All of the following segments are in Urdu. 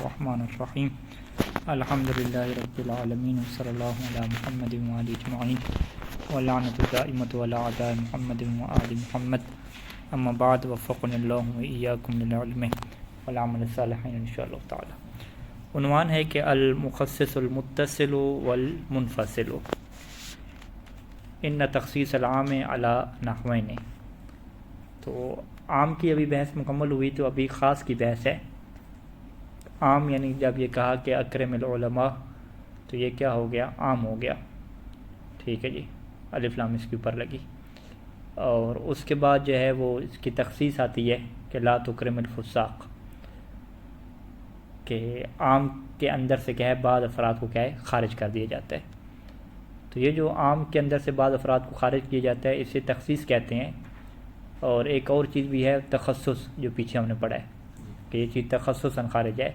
الرحمن الرحیم الحمدللہ رب العالمین صلی اللہ علی محمد وآلہ اجمعین ولعنۃ الدائمۃ علی اعداء محمد وآل محمد اما بعد وفقنا اللہ وإیاکم للعلم والعمل الصالح انشاءاللہ تعالی۔ عنوان ہے کہ المخصص المتصل والمنفصل ان تخصیص العام علی نحوین۔ تو عام کی ابھی بحث مکمل ہوئی، تو ابھی خاص کی بحث ہے۔ عام یعنی جب یہ کہا کہ اکرم العلماء، تو یہ کیا ہو گیا؟ عام ہو گیا، ٹھیک ہے جی، الف لام اس کے اوپر لگی۔ اور اس کے بعد جو ہے وہ اس کی تخصیص آتی ہے کہ لا تکرم الفساق، کہ عام کے اندر سے کیا ہے بعض افراد کو کیا ہے خارج کر دیا جاتا ہے۔ تو یہ جو عام کے اندر سے بعض افراد کو خارج کیا جاتا ہے اسے تخصیص کہتے ہیں۔ اور ایک اور چیز بھی ہے تخصص، جو پیچھے ہم نے پڑھا ہے کہ یہ چیز تخصصاً خارج ہے،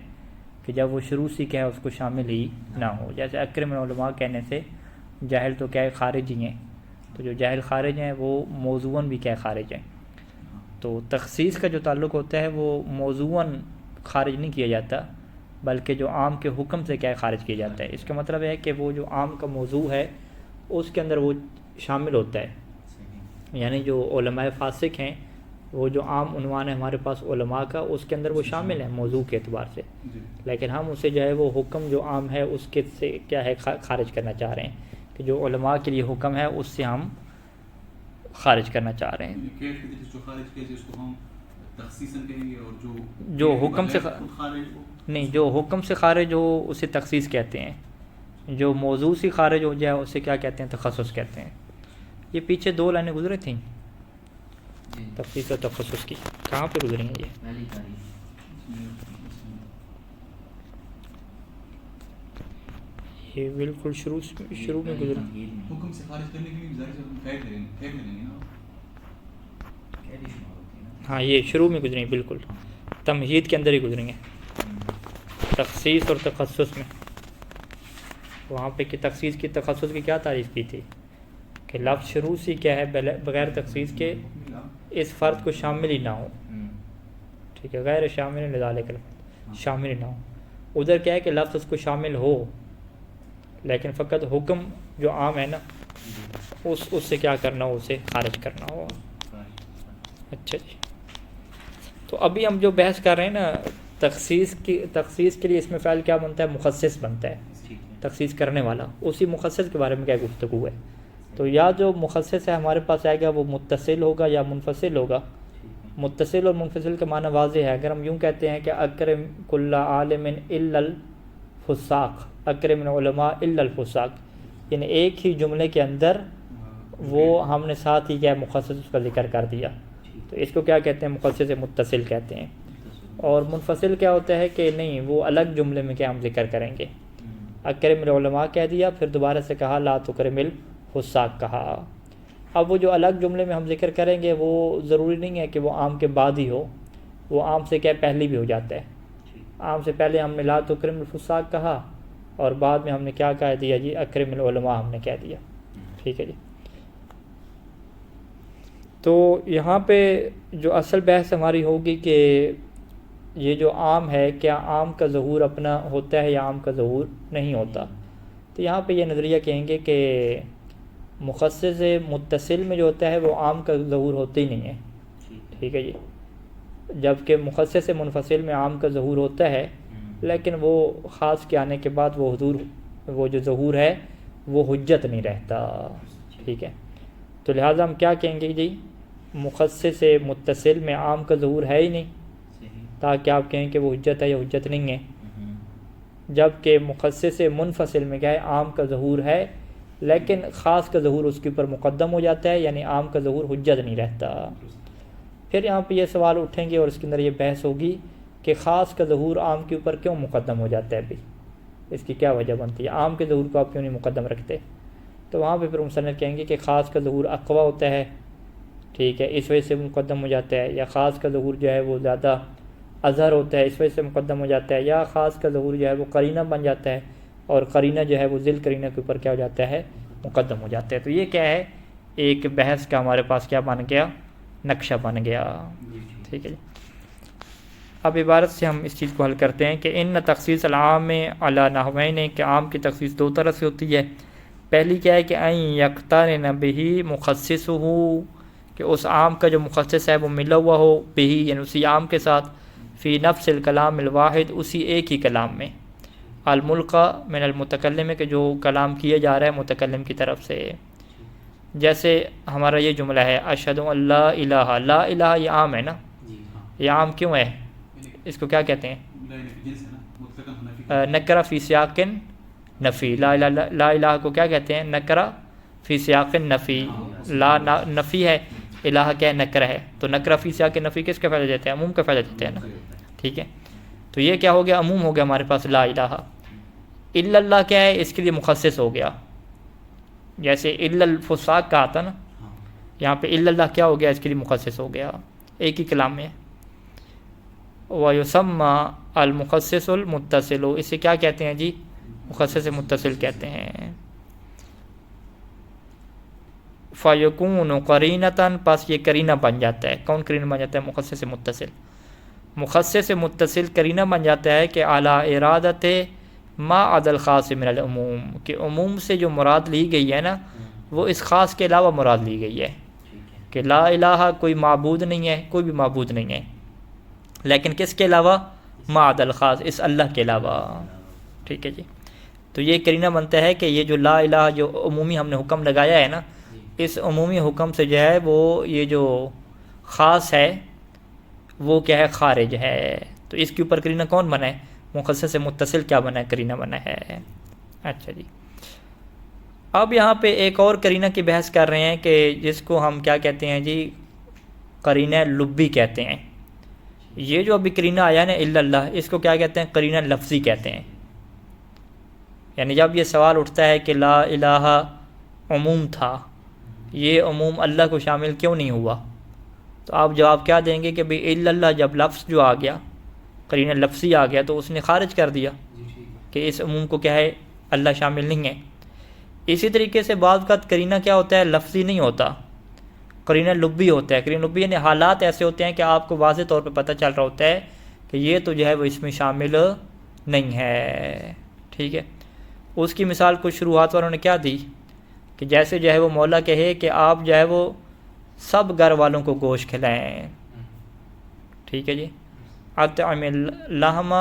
کہ جب وہ شروع سے کیا ہے اس کو شامل ہی نہ ہو۔ جیسے اکرم العلماء کہنے سے جاہل تو کیا ہے خارج ہی ہیں، تو جو جاہل خارج ہیں وہ موضوعاً بھی کیا ہے خارج ہیں۔ تو تخصیص کا جو تعلق ہوتا ہے وہ موضوعاً خارج نہیں کیا جاتا، بلکہ جو عام کے حکم سے کیا ہے خارج کیا جاتا ہے۔ اس کا مطلب ہے کہ وہ جو عام کا موضوع ہے اس کے اندر وہ شامل ہوتا ہے، یعنی جو علماء فاسق ہیں، وہ جو عام عنوان ہے ہمارے پاس علماء کا، اس کے اندر وہ شامل ہے موضوع کے اعتبار سے، لیکن ہم اسے جو ہے وہ حکم جو عام ہے اس کے سے کیا ہے خارج کرنا چاہ رہے ہیں، کہ جو علماء کے لیے حکم ہے اس سے ہم خارج کرنا چاہ رہے ہیں۔ جو حکم سے نہیں، جو حکم سے خارج ہو اسے تخصیص کہتے ہیں، جو موضوع سے خارج ہو جائے اسے کیا کہتے ہیں؟ تخصص کہتے ہیں۔ یہ پیچھے دو لائنیں گزرے تھیں تخصیص اور تخصص کی، کہاں پہ گزری ہیں یہ بالکل شروع میں گزرے۔ حکم سے خارج کرنے کے لیے ہاں یہ شروع میں گزری ہیں، بالکل تمہید کے اندر ہی گزری ہیں، تخصیص اور تخصص میں۔ وہاں پہ کہ تخصیص کی تخصص کی کیا تعریف کی تھی کہ لفظ شروع سے کیا ہے بغیر تخصیص کے اس فرد کو شامل ہی نہ ہو، ٹھیک ہے، غیر شامل لذالک شامل ہی نہ ہو۔ ادھر کیا ہے کہ لفظ اس کو شامل ہو، لیکن فقط حکم جو عام ہے نا اس سے کیا کرنا ہو، اسے خارج کرنا ہو۔ اچھا جی، تو ابھی ہم جو بحث کر رہے ہیں نا تخصیص کے لیے اس میں فعل کیا بنتا ہے؟ مخصص بنتا ہے، تخصیص کرنے والا۔ اسی مخصص کے بارے میں کیا گفتگو ہے؟ تو یا جو مخصص ہے ہمارے پاس آئے گا وہ متصل ہوگا یا منفصل ہوگا۔ متصل اور منفصل کا معنی واضح ہے۔ اگر ہم یوں کہتے ہیں کہ اکرم کل عالم الا الفساق، اکرم العلماء الا الفساق، یعنی ایک ہی جملے کے اندر وہ ہم نے ساتھ ہی کیا مخصص کا ذکر کر دیا، تو اس کو کیا کہتے ہیں؟ مخصص متصل کہتے ہیں۔ اور منفصل کیا ہوتا ہے کہ نہیں، وہ الگ جملے میں کیا ہم ذکر کریں گے۔ اکرم العلماء کہہ دیا، پھر دوبارہ سے کہا لا تکرم الفساق کہا۔ اب وہ جو الگ جملے میں ہم ذکر کریں گے وہ ضروری نہیں ہے کہ وہ عام کے بعد ہی ہو، وہ عام سے کیا پہلے بھی ہو جاتا ہے۔ عام سے پہلے ہم نے لا تکرم الفساق کہا اور بعد میں ہم نے کیا کہہ دیا جی؟ اکرم العلماء ہم نے کہہ دیا، ٹھیک ہے جی۔ تو یہاں پہ جو اصل بحث ہماری ہوگی کہ یہ جو عام ہے کیا عام کا ظہور اپنا ہوتا ہے یا عام کا ظہور نہیں ہوتا؟ تو یہاں پہ یہ نظریہ کہیں گے کہ مخصص متصل میں جو ہوتا ہے وہ عام کا ظہور ہوتا ہی نہیں ہے، ٹھیک ہے جی، جبکہ مخصص منفصل میں عام کا ظہور ہوتا ہے، لیکن وہ خاص کے آنے کے بعد وہ جو ظہور ہے وہ حجت نہیں رہتا، ٹھیک ہے۔ تو لہٰذا ہم کیا کہیں گے جی؟ مخصص متصل میں عام کا ظہور ہے ہی نہیں، تاکہ آپ کہیں کہ وہ حجت ہے یا حجت نہیں ہے، جبکہ مخصص منفصل میں کیا ہے؟ عام کا ظہور ہے، لیکن خاص کا ظہور اس کے اوپر مقدم ہو جاتا ہے، یعنی عام کا ظہور حجت نہیں رہتا۔ پھر یہاں پہ یہ سوال اٹھیں گے اور اس کے اندر یہ بحث ہوگی کہ خاص کا ظہور عام کے اوپر کیوں مقدم ہو جاتا ہے؟ بھی اس کی کیا وجہ بنتی ہے؟ عام کے ظہور کو آپ کیوں نہیں مقدم رکھتے؟ تو وہاں پہ پھر مصنف کہیں گے کہ خاص کا ظہور اقویٰ ہوتا ہے، ٹھیک ہے، اس وجہ سے مقدم ہو جاتا ہے، یا خاص کا ظہور جو ہے وہ زیادہ اظہر ہوتا ہے اس وجہ سے مقدم ہو جاتا ہے، یا خاص کا ظہور جو ہے وہ قرینہ بن جاتا ہے اور قرینہ جو ہے وہ ذیل قرینہ کے اوپر کیا ہو جاتا ہے؟ مقدم ہو جاتا ہے۔ تو یہ کیا ہے؟ ایک بحث کا ہمارے پاس کیا بن گیا؟ نقشہ بن گیا، ٹھیک ہے جی۔ اب عبارت سے ہم اس چیز کو حل کرتے ہیں کہ ان تخصیص العام علی نحوین، کہ عام کی تخصیص دو طرح سے ہوتی ہے۔ پہلی کیا ہے کہ ان یقترن بہ مخصصہ، کہ اس عام کا جو مخصص ہے وہ ملا ہوا ہو بہ، یعنی اسی عام کے ساتھ، فی نفس الکلام الواحد، اسی ایک ہی کلام میں، الملقى من المتکلم، کہ جو کلام کیا جا رہا ہے متکلم کی طرف سے۔ جیسے ہمارا یہ جملہ ہے اشہد ان لا الہ، لا الہ یہ عام ہے نا، یہ عام کیوں ہے؟ اس کو کیا کہتے ہیں؟ نکرہ فی سیاق نفی۔ لا الہ کو کیا کہتے ہیں؟ نکرہ فی سیاق نفی۔ لا نفی ہے، الہ کیا ہے؟ نکرہ ہے، تو نکرہ فی سیاق نفی کس کا فائدہ دیتے ہیں؟ عموم کا فائدہ دیتے ہیں نا، ٹھیک ہے۔ تو یہ کیا ہو گیا؟ عموم ہو گیا ہمارے پاس لا الہ۔ الا اللہ کیا ہے؟ اس کے لیے مخصص ہو گیا، جیسے الا الفساق کہا تھا نا، یہاں پہ الا اللہ کیا ہو گیا؟ اس کے لیے مخصص ہو گیا، ایک ہی کلام میں۔ وَيُسَمَّى الْمُخَصِّصُ الْمُتَّصِلُ، اسے کیا کہتے ہیں جی؟ مخصص متصل کہتے ہیں۔ فَيَكُونُ قَرِينَةً، پس یہ قرینہ بن جاتا ہے۔ کون قرینہ بن جاتا ہے؟ مخصص متصل۔ مخصص متصل قرینہ بن جاتا ہے کہ اعلی ارادت ما عدا الخاص من العموم، کہ عموم سے جو مراد لی گئی ہے نا وہ اس خاص کے علاوہ مراد لی گئی ہے، کہ لا الہ کوئی معبود نہیں ہے، کوئی بھی معبود نہیں ہے، لیکن کس کے علاوہ؟ ما عدا الخاص، اس اللہ کے علاوہ، ٹھیک ہے جی۔ تو یہ قرینہ بنتا ہے کہ یہ جو لا الہ جو عمومی ہم نے حکم لگایا ہے نا، اس عمومی حکم سے جو ہے وہ یہ جو خاص ہے وہ کیا ہے؟ خارج ہے۔ تو اس کے اوپر قرینہ کون بنا ہے؟ مخصص متصل کیا بنا ہے؟ قرینہ بنا ہے۔ اچھا جی، اب یہاں پہ ایک اور قرینہ کی بحث کر رہے ہیں کہ جس کو ہم کیا کہتے ہیں جی؟ قرینہ لبی کہتے ہیں۔ یہ جو ابھی قرینہ آیا نا الا اللہ، اس کو کیا کہتے ہیں؟ قرینہ لفظی کہتے ہیں۔ یعنی جب یہ سوال اٹھتا ہے کہ لا الہ عموم تھا، یہ عموم اللہ کو شامل کیوں نہیں ہوا، تو آپ جواب کیا دیں گے کہ بھئی الا اللہ جب لفظ جو آ گیا، قرینہ لفظی آ گیا، تو اس نے خارج کر دیا کہ اس عموم کو کیا ہے؟ اللہ شامل نہیں ہے۔ اسی طریقے سے بعض کا قرینہ کیا ہوتا ہے؟ لفظی نہیں ہوتا، قرینہ لبی ہوتا ہے۔ قرینہ لبی یعنی حالات ایسے ہوتے ہیں کہ آپ کو واضح طور پہ پتہ چل رہا ہوتا ہے کہ یہ تو جو ہے وہ اس میں شامل نہیں ہے، ٹھیک ہے۔ اس کی مثال کچھ شروعات والوں نے کیا دی کہ جیسے جو ہے وہ مولا کہے کہ آپ جو ہے وہ سب گھر والوں کو گوشت کھلائیں، ٹھیک ہے جی، اطعم اللحم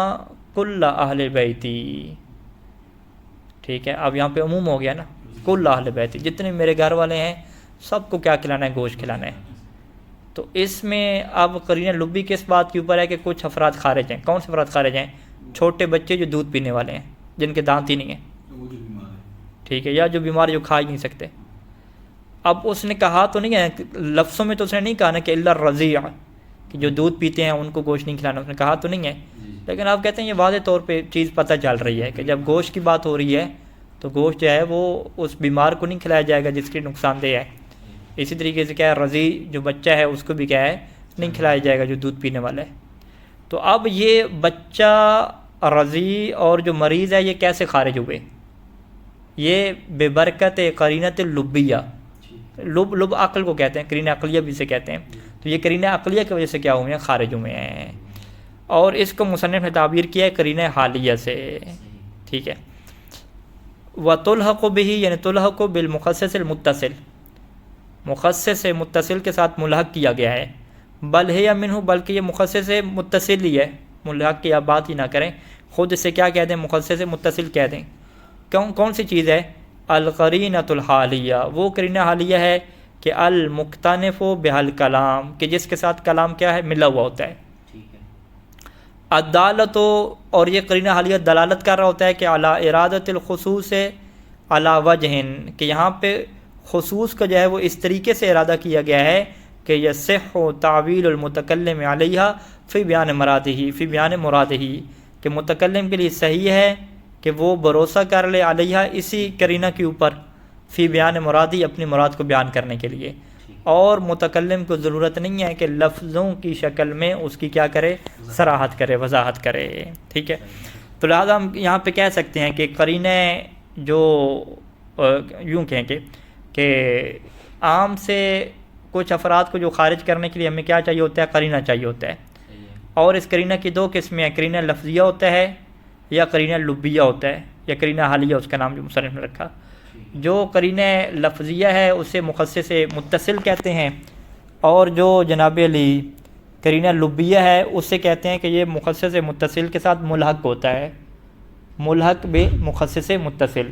کل اہل بیتی، ٹھیک ہے۔ اب یہاں پہ عموم ہو گیا نا، کل اہل بیتی، جتنے میرے گھر والے ہیں سب کو کیا کھلانا ہے؟ گوشت کھلانا ہے۔ تو اس میں اب قرینہ لبی کس بات کے اوپر ہے کہ کچھ افراد خارج ہیں۔ کون سے افراد خارج ہیں؟ چھوٹے بچے جو دودھ پینے والے ہیں، جن کے دانت ہی نہیں ہیں، ٹھیک ہے، یا جو بیمار جو کھا ہی نہیں سکتے۔ اب اس نے کہا تو نہیں ہے لفظوں میں، تو اس نے نہیں کہا نا کہ الا الرضیع، کہ جو دودھ پیتے ہیں ان کو گوشت نہیں کھلانا، اس نے کہا تو نہیں ہے، لیکن آپ کہتے ہیں یہ واضح طور پہ چیز پتہ چل رہی ہے کہ جب گوشت کی بات ہو رہی ہے تو گوشت جو ہے وہ اس بیمار کو نہیں کھلایا جائے گا جس کی نقصان دہ ہے۔ اسی طریقے سے کیا ہے؟ رضیع جو بچہ ہے اس کو بھی کیا ہے؟ نہیں کھلایا جائے گا جو دودھ پینے والا ہے۔ تو اب یہ بچہ، رضیع اور جو مریض ہے یہ کیسے خارج ہوئے؟ یہ بے برکت قرینۃ لبیہ، لب عقل کو کہتے ہیں، قرینہ عقلیہ بھی سے کہتے ہیں۔ تو یہ قرینہ عقلیہ کی وجہ سے کیا ہوئے ہیں؟ خارج ہوئے ہیں۔ اور اس کو مصنف نے تعبیر کیا ہے قرینہ حالیہ سے، ٹھیک ہے۔ وَتُلْحَقُ بِهِ، یعنی تلحق بالمخصص المتصل، مخصص متصل کے ساتھ ملحق کیا گیا ہے۔ بل ہے منہ، بلکہ یہ مخصص متصل ہی ہے، ملحق کی آپ بات ہی نہ کریں، خود سے کیا کہہ دیں؟ مخصص متصل کہہ دیں۔ کون سی چیز ہے؟ القرینۃ الحالیہ، وہ قرینہ حالیہ ہے کہ المقتنف بہل کلام، کہ جس کے ساتھ کلام کیا ہے؟ ملا ہوا ہوتا ہے۔ الدالت، اور یہ قرینہ حالیہ دلالت کر رہا ہوتا ہے کہ علی ارادت الخصوص علی وجہ، کہ یہاں پہ خصوص کا جو ہے وہ اس طریقے سے ارادہ کیا گیا ہے کہ یصح تعویل المتکلم علیہ فی بیان مرادہ، فی بیان مرادہ، کہ متکلم کے لیے صحیح ہے کہ وہ بھروسہ کر لے علیہ، اسی قرینہ کے اوپر، فی بیان مرادی، اپنی مراد کو بیان کرنے کے لیے، اور متکلم کو ضرورت نہیں ہے کہ لفظوں کی شکل میں اس کی کیا کرے؟ صراحت کرے، وضاحت کرے، ٹھیک ہے۔ تو لہٰذا ہم یہاں پہ کہہ سکتے ہیں کہ قرینہ جو یوں کہیں کہ عام سے کچھ افراد کو جو خارج کرنے کے لیے ہمیں کیا چاہیے ہوتا ہے؟ قرینہ چاہیے ہوتا ہے، اور اس قرینہ کی دو قسمیں ہیں، قرینہ لفظیہ ہوتا ہے یا قرینہ لبیہ ہوتا ہے، یا قرینہ حالیہ اس کا نام جو مصنف نے رکھا۔ جو قرینہ لفظیہ ہے اسے مخصص متصل کہتے ہیں، اور جو جناب علی قرینہ لبیہ ہے اسے کہتے ہیں کہ یہ مخصص متصل کے ساتھ ملحق ہوتا ہے، ملحق بے مخصص متصل۔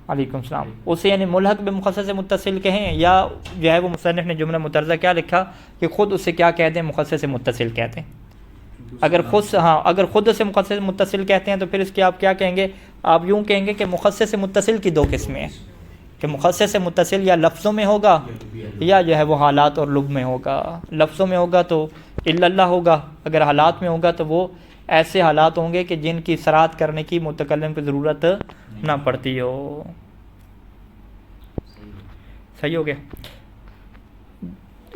علیکم السلام۔ اسے یعنی ملحق بے مخصص متصل کہیں، یا جو ہے وہ مصنف نے جملہ مترجمہ کیا لکھا کہ خود اسے کیا کہتے ہیں، مخصص متصل کہتے ہیں۔ اگر خود سے مخصص متصل کہتے ہیں تو پھر اس کے آپ کیا کہیں گے، آپ یوں کہیں گے کہ مخصص متصل کی دو قسمیں ہیں، کہ مخصص متصل یا لفظوں میں ہوگا یا جو ہے وہ حالات اور لب میں ہوگا۔ لفظوں میں ہوگا تو الا اللہ ہوگا، اگر حالات میں ہوگا تو وہ ایسے حالات ہوں گے کہ جن کی صراحت کرنے کی متکلم کی ضرورت نہ پڑتی ہو۔ صحیح ہو گیا؟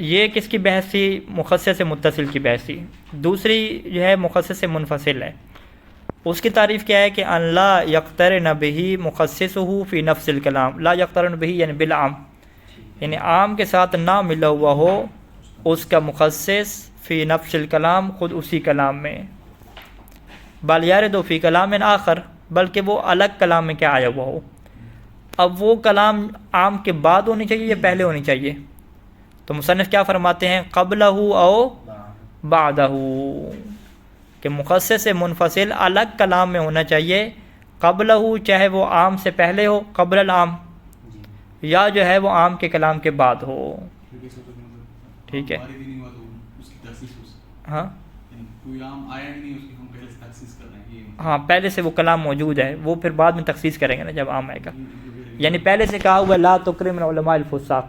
یہ کس کی بحث تھی؟ مخصص متصل کی بحث تھی۔ دوسری جو ہے مخصص منفصل ہے، اس کی تعریف کیا ہے کہ ان لا یقترن بہ مخصصہ فی نفس الکلام، لا یقترن بہ یعنی بالعام، یعنی عام کے ساتھ نہ ملا ہوا ہو اس کا مخصص فی نفس الکلام، خود اسی کلام میں، بل یارد فی کلام آخر، بلکہ وہ الگ کلام میں کیا آیا ہوا ہو۔ اب وہ کلام عام کے بعد ہونی چاہیے یا پہلے ہونی چاہیے؟ تو مصنف کیا فرماتے ہیں، قبلہ او بعدہ، کہ مخصص منفصل الگ کلام میں ہونا چاہیے، قبلہ چاہے وہ عام سے پہلے ہو، قبل العام، یا جو ہے وہ عام کے کلام کے بعد ہو۔ ٹھیک ہے، ہاں ہاں، پہلے سے وہ کلام موجود ہے، وہ پھر بعد میں تخصیص کریں گے نا جب عام آئے گا۔ یعنی پہلے سے کہا ہوا لا تکرم علماء الفساق،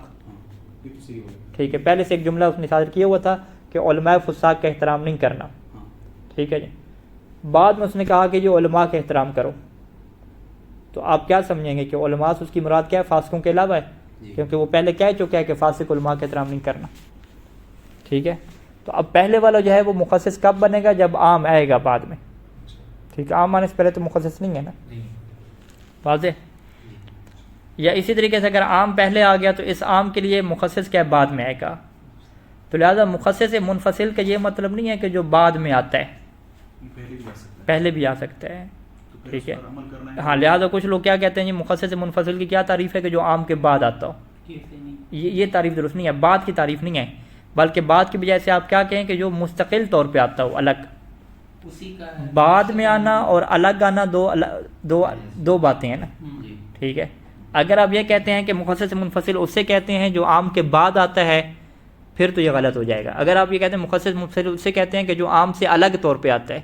ٹھیک ہے، پہلے سے ایک جملہ اس نے صادر کیا ہوا تھا کہ علماء فساق کا احترام نہیں کرنا، ٹھیک ہے جی۔ بعد میں اس نے کہا کہ جو علماء کا احترام کرو، تو آپ کیا سمجھیں گے کہ علماء سے اس کی مراد کیا ہے؟ فاسقوں کے علاوہ ہے، کیونکہ وہ پہلے کہہ چکا ہے کہ فاسق علماء کا احترام نہیں کرنا، ٹھیک ہے۔ تو اب پہلے والا جو ہے وہ مخصص کب بنے گا؟ جب عام آئے گا بعد میں، ٹھیک ہے، عام آنے سے پہلے تو مخصص نہیں ہے نا، واضح؟ یا اسی طریقے سے اگر عام پہلے آ گیا تو اس عام کے لیے مخصص کیا بعد میں آئے گا، تو لہذا مخصص منفصل کا یہ مطلب نہیں ہے کہ جو بعد میں آتا ہے، پہلے بھی آ سکتا ہے، ٹھیک ہے۔ ہاں، لہذا کچھ لوگ کیا کہتے ہیں، یہ مخصص منفصل کی کیا تعریف ہے کہ جو عام کے بعد آتا ہو، یہ تعریف درست نہیں ہے، بعد کی تعریف نہیں ہے، بلکہ بعد کی بجائے سے آپ کیا کہیں کہ جو مستقل طور پہ آتا ہو، الگ۔ بعد میں آنا اور الگ آنا دو باتیں ہیں نا، ٹھیک ہے۔ اگر آپ یہ کہتے ہیں کہ مخصص منفصل اسے کہتے ہیں جو عام کے بعد آتا ہے، پھر تو یہ غلط ہو جائے گا۔ اگر آپ یہ کہتے ہیں مخصص منفصل اسے کہتے ہیں کہ جو عام سے الگ طور پہ آتا ہے،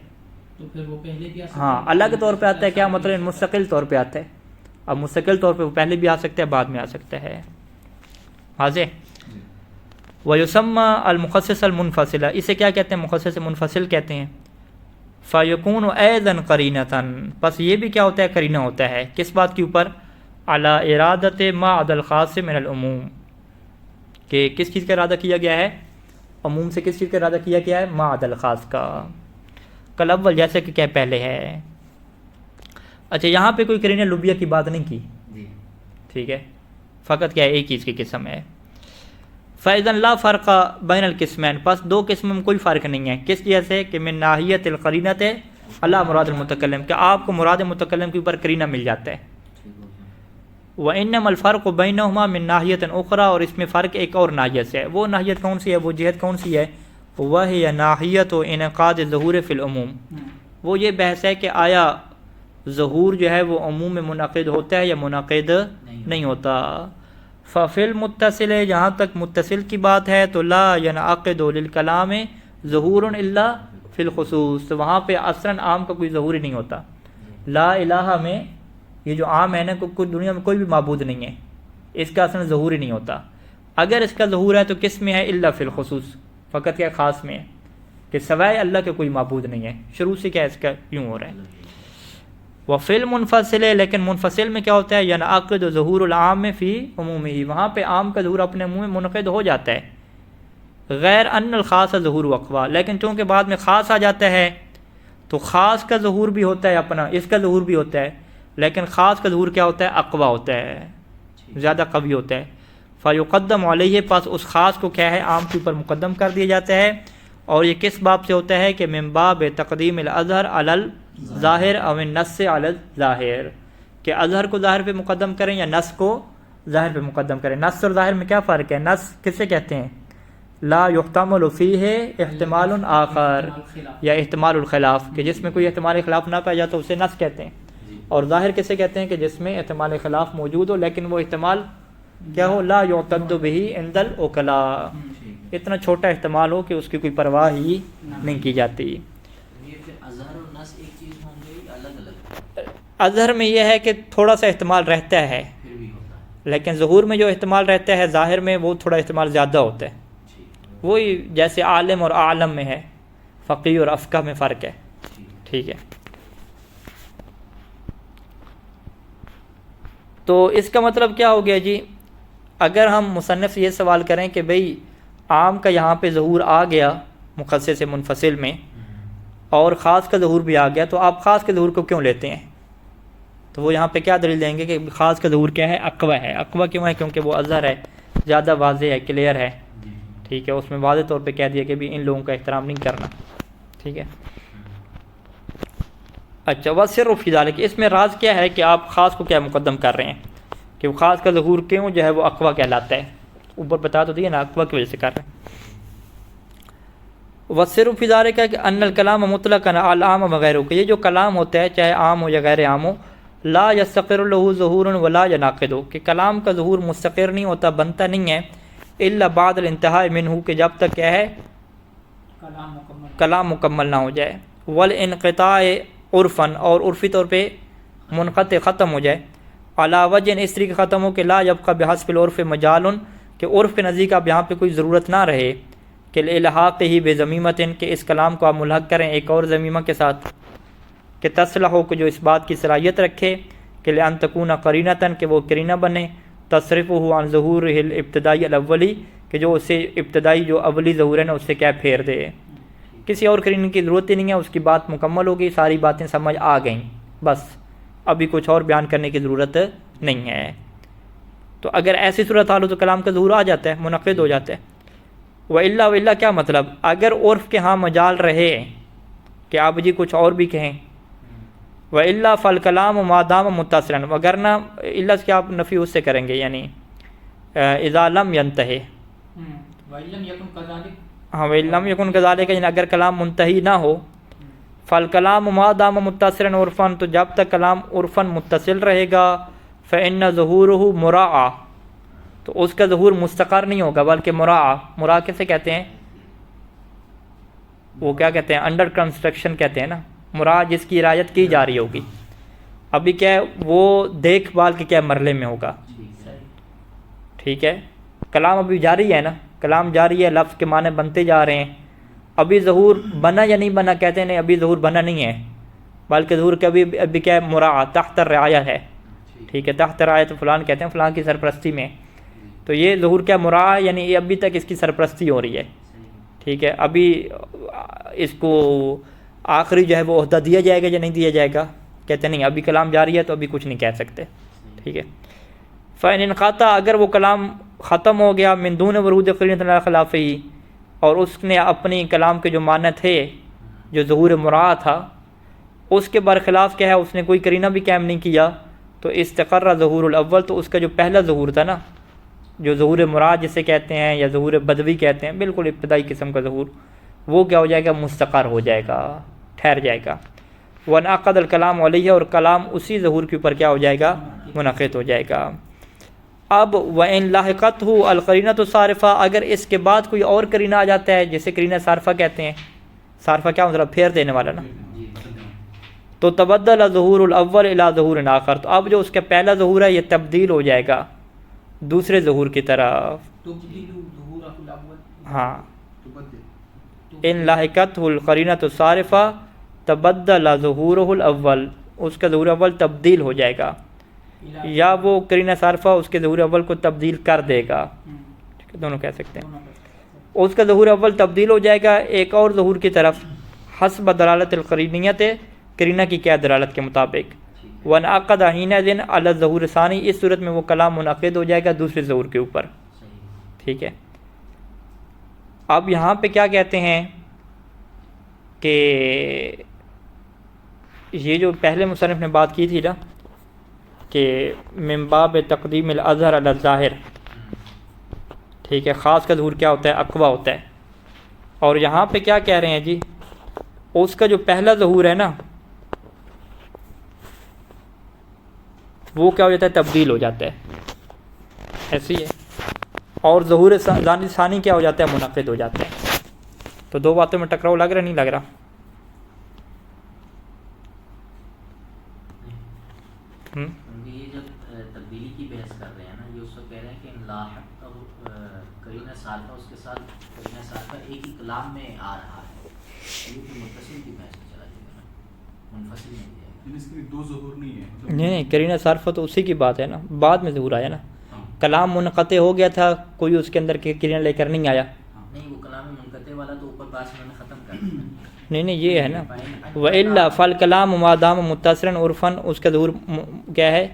تو پھر وہ پہلے بھی آ سکتا ہے۔ ہاں، الگ طور پہ آتا ہے، کیا مطلب مستقل طور پہ آتا ہے۔ اب مستقل طور پہ وہ پہلے بھی آ سکتا ہے، بعد میں آ سکتا ہے، واضح؟ وَيُسَمَّى الْمُخَصِّصَ الْمُنفَصِلَ، اسے کیا کہتے ہیں؟ مخصص منفصل کہتے ہیں۔ فَيَكُونُ أَيْضًا قَرِينَةً، پس یہ بھی کیا ہوتا ہے؟ قرینہ ہوتا ہے، کس بات کے اوپر؟ عَلَى إِرَادَةِ مَا عَدَى الْخَاصِ مِنَ الْعُمُومِ، کہ کس چیز کا ارادہ کیا گیا ہے؟ عموم سے کس چیز کا ارادہ کیا گیا ہے؟ ما عدا الخاص کا، کل اول جیسے کہ کیا پہلے ہے۔ اچھا، یہاں پہ کوئی قرینہ لبیہ کی بات نہیں کی، ٹھیک ہے، فقط کیا ہے ایک چیز کی قسم ہے۔ فَإِذًا لَا فَرْقَ بَيْنَ الْقِسْمَيْنِ، پس دو قسموں میں کوئی فرق نہیں ہے، کس جیسے کہ من ناحیۃ القرینۃ علی مراد المتکلم، کہ آپ کو مراد متکلم کے اوپر قرینہ مل جاتا ہے۔ وَإِنَّمَا الْفَرْقُ بَيْنَهُمَا مِن نَاحِيَةٍ أُخْرَى، اور اس میں فرق ایک اور ناحیت سے ہے۔ وہ ناحیت کون سی ہے؟ وہ جہت کون سی ہے؟ وَهِيَ نَاحِيَةُ انعقاد الظہور فی العموم، وہ یہ بحث ہے کہ آیا ظہور جو ہے وہ عموم میں منعقد ہوتا ہے یا منعقد نہیں ہوتا۔ فَفِي الْمُتَّصِلِ، جہاں تک متصل کی بات ہے تو لا ينعقد للکلام ظہور الا فی الخصوص، تو وہاں پہ اصلاً عام کا کوئی ظہور ہی نہیں ہوتا۔ لا الہ میں یہ جو عام ہے نا، کوئی دنیا میں کوئی بھی معبود نہیں ہے، اس کا اصلا ظہور ہی نہیں ہوتا۔ اگر اس کا ظہور ہے تو کس میں ہے؟ الا فی الخصوص، فقط کیا خاص میں ہے، کہ سوائے اللہ کے کوئی معبود نہیں ہے، شروع سے کیا اس کا یوں ہو رہا ہے۔ وفی المنفصل، لیکن منفصل میں کیا ہوتا ہے؟ ینعقد ظہور العام فی عمومہ، وہاں پہ عام کا ظہور اپنے عموم میں منعقد ہو جاتا ہے، غیر ان الخاص ظہور اقوا، لیکن چونکہ بعد میں خاص آ جاتا ہے تو خاص کا ظہور بھی ہوتا ہے اپنا، اس کا ظہور بھی ہوتا ہے، لیکن خاص کا ظہور کیا ہوتا ہے؟ اقوا ہوتا ہے، زیادہ قوی ہوتا ہے۔ فیقدم علیہ، پس اس خاص کو کیا ہے؟ عام کے اوپر مقدم کر دیا جاتا ہے۔ اور یہ کس باب سے ہوتا ہے کہ من باب تقدیم الاظہر علی الظاہر او النص علی الظاہر، کہ اظہر کو ظاہر پہ مقدم کریں یا نص کو ظاہر پہ مقدم کریں۔ نص اور ظاہر میں کیا فرق ہے؟ نص کسے کہتے ہیں؟ لا یحتمل فیہ احتمال آخر یا احتمال الخلاف، کہ جس میں کوئی احتمال خلاف نہ پایا جاتا اسے نص کہتے ہیں۔ اور ظاہر کسے کہتے ہیں؟ کہ جس میں احتمال خلاف موجود ہو لیکن وہ احتمال کیا ہو؟ لا یعتد بہ عند العقلاء، اتنا چھوٹا احتمال ہو کہ اس کی کوئی پرواہ ہی نہیں کی جاتی۔ یہ پھر اظہر اور نص ایک چیز ہوں گے یا الگ الگ؟ اظہر میں یہ ہے کہ تھوڑا سا احتمال رہتا ہے، پھر بھی ہوتا ہے۔ لیکن ظہور میں جو احتمال رہتا ہے ظاہر میں وہ تھوڑا احتمال زیادہ ہوتا ہے۔ ٹھیک وہی جیسے عالم اور عالم میں ہے، فقیہ اور افقہ میں فرق ہے۔ ٹھیک ہے، تو اس کا مطلب کیا ہو گیا جی؟ اگر ہم مصنف سے یہ سوال کریں کہ بھئی عام کا یہاں پہ ظہور آ گیا مخصص سے منفصل میں اور خاص کا ظہور بھی آ گیا، تو آپ خاص کے ظہور کو کیوں لیتے ہیں؟ تو وہ یہاں پہ کیا دلیل دیں گے کہ خاص کا ظہور کیا ہے؟ اقوی ہے۔ اقوی کیوں ہے؟ کیونکہ وہ اظہر ہے، زیادہ واضح ہے، کلیئر ہے۔ ٹھیک ہے، اس میں واضح طور پہ کہہ دیا کہ بھی ان لوگوں کا احترام نہیں کرنا۔ ٹھیک ہے، اچھا، وَالسِّرُّ فِي ذَلِكَ، اس میں راز کیا ہے کہ آپ خاص کو کیا مقدم کر رہے ہیں؟ کہ وہ خاص کا ظہور کیوں جو ہے وہ اقوی کہلاتا ہے؟ اوپر بتا تو دیا نا، اقوی کی وجہ سے کر رہے ہیں۔ وَالسِّرُّ فِي ذَلِكَ کہ ان الکلام مطلقاً علی العام وغیرہ، کہ یہ جو کلام ہوتا ہے چاہے عام ہو یا غیر عام ہو، لا یستقر له ظہور ولا ینعقد، کہ کلام کا ظہور مستقر نہیں ہوتا، بنتا نہیں ہے، الا بعد الانتہاء منہ، کہ جب تک کیا ہے؟ کلام مکمل نہ ہو جائے، والانقطاع عرفاً، اور عرفی طور پہ منقطع ختم ہو جائے، علی وجہ اس طریقے ختم ہو کہ لا یبقى بحسب العرف مجال، کہ عرف کے نزدیک اب یہاں پہ کوئی ضرورت نہ رہے کہ الحاق ہی بے ضمیمۃ، کہ اس کلام کو آپ ملحق کریں ایک اور ضمیمہ کے ساتھ، کہ تصلح ہو کہ جو اس بات کی صلاحیت رکھے کہ لأن تکون قرینۃً، کہ وہ قرینہ بنے، تصرفہ عن ظہور الابتدائی الاولی، کہ جو اسے ابتدائی جو اولی ظہور ہے نا اس سے کیا پھیر دے۔ کسی اور قرینہ کی ضرورت ہی نہیں ہے، اس کی بات مکمل ہو گئی، ساری باتیں سمجھ آ گئیں، بس ابھی کچھ اور بیان کرنے کی ضرورت نہیں ہے۔ تو اگر ایسی صورت حال ہو تو کلام کا ظہور آ جاتا ہے، منعقد ہو جاتا ہے۔ وَإِلَّا کیا مطلب؟ اگر عرف کے ہاں مجال رہے کہ آپ جی کچھ اور بھی کہیں، وَإِلَّا فَالْكَلَامُ مَا دَامَ مُتَّصِلًا، وگرنہ اللہ سے کیا آپ نفی اس سے کریں گے، یعنی اذا لم ينتہی، ہاں وَإِلَّمْ يَكُنْ كَذَلِكَ، یعنی اگر کلام منتہی نہ ہو، فالکلام ما دام متصلا عرفاً، تو جب تک کلام عرفاً متصل رہے گا، فإن ظہورہ مراعی، تو اس کا ظہور مستقر نہیں ہوگا بلکہ مراعی کسے کہتے ہیں؟ وہ کیا کہتے ہیں؟ انڈر کنسٹرکشن کہتے ہیں نا، مراعی جس کی رعایت کی جا رہی ہوگی، ابھی کیا ہے وہ دیکھ بھال کے کیا مرحلے میں ہوگا۔ ٹھیک ہے، کلام ابھی جاری ہے نا، کلام جاری ہے، لفظ کے معنی بنتے جا رہے ہیں، ابھی ظہور بنا یا نہیں بنا؟ کہتے ہیں نہیں، ابھی ظہور بنا نہیں ہے، بلکہ ظہور کا ابھی کیا ہے؟ مراعی، تحت رعایہ ہے۔ ٹھیک ہے، تحت رعایت فلان کہتے ہیں، فلان کی سرپرستی میں، تو یہ ظہور کیا مراعی، یعنی یہ ابھی تک اس کی سرپرستی ہو رہی ہے۔ ٹھیک ہے، ابھی اس کو آخری جو ہے وہ عہدہ دیا جائے گا یا نہیں دیا جائے گا؟ کہتے ہیں نہیں، ابھی کلام جاری ہے تو ابھی کچھ نہیں کہہ سکتے۔ ٹھیک ہے، فإن انقطع، اگر وہ کلام ختم ہو گیا، من دون ورود قرینۃ علی خلافہ، اور اس نے اپنی کلام کے جو معنی تھے جو ظہور مراعی تھا اس کے برخلاف کیا ہے اس نے کوئی قرینہ بھی قائم نہیں کیا، تو استقر ظہور الاول، تو اس کا جو پہلا ظہور تھا نا، جو ظہور مراعی جسے کہتے ہیں یا ظہور بدوی کہتے ہیں، بالکل ابتدائی قسم کا ظہور، وہ کیا ہو جائے گا؟ مستقر ہو جائے گا، ٹھہر جائے گا۔ وانعقد الکلام علیہ، اور کلام اسی ظہور کے اوپر کیا ہو جائے گا؟ منعقد ہو جائے گا۔ اب وَإِن لَحِقَتْهُ الْقَرِينَةُ الصَّارِفَةُ، اگر اس کے بعد کوئی اور قرینہ آ جاتا ہے، جسے قرینہ صارفہ کہتے ہیں، صارفہ کیا مطلب؟ پھیر دینے والا نا، تو تبدل ظہور الاول الی ظہور آخر، تو اب جو اس کا پہلا ظہور ہے یہ تبدیل ہو جائے گا دوسرے ظہور کی طرف۔ ہاں، ان لحقتہ القرینۃ الصارفہ تبدل ظہورہ الاول، اس کا ظہور اول تبدیل ہو جائے گا، یا وہ قرینہ صارفہ اس کے ظہور اول کو تبدیل کر دے گا، دونوں کہہ سکتے ہیں۔ اس کا ظہور اول تبدیل ہو جائے گا ایک اور ظہور کی طرف، حسب دلالت القرینیت، قرینہ کی کیا دلالت کے مطابق، وانعقد حینئذ علی الظہور الثانی، اس صورت میں وہ کلام منعقد ہو جائے گا دوسرے ظہور کے اوپر۔ ٹھیک ہے، اب یہاں پہ کیا کہتے ہیں کہ یہ جو پہلے مصنف نے بات کی تھی نا کہ من باب تقدیم الاظہر علی الظاہر، ٹھیک ہے، خاص کا ظہور کیا ہوتا ہے؟ اقویٰ ہوتا ہے. اور یہاں پہ کیا کہہ رہے ہیں جی؟ اس کا جو پہلا ظہور ہے نا وہ کیا ہو جاتا ہے؟ تبدیل ہو جاتا ہے، ایسی ہے. اور ظہور ثانی کیا ہو جاتا ہے؟ منعقد ہو جاتا ہے. تو دو باتوں میں ٹکراؤ لگ رہا نہیں لگ رہا؟ کیونکہ یہ جب تبدیلی کی بحث کر رہے ہیں نا، یہ اس کو کہہ رہے ہیں کہ لاحق قرینہ صارفہ اس کے ساتھ قرینہ صارفہ ایک ہی کلام میں آ رہا ہے، یہ تو متصل کی بحث میں چلا جائے گا نا، منفصل نہیں جائے گا. اس کے دو ظہور نہیں ہے. نہیں، قرینہ صارفہ تو اسی کی بات ہے نا، بعد میں ظہور آیا نا. کلام منقطع ہو گیا تھا، کوئی اس کے اندر قرینہ لے کر نہیں آیا. نہیں، وہ کلام منقطع والا تو اوپر پاس میں نے ختم کر دیا. نہیں یہ ہے نا، وَإِلَّا فَالْكَلَامُ مَا دَامَ مُتَّصِلًا عُرْفًا، اس کا ظہور کیا ہے؟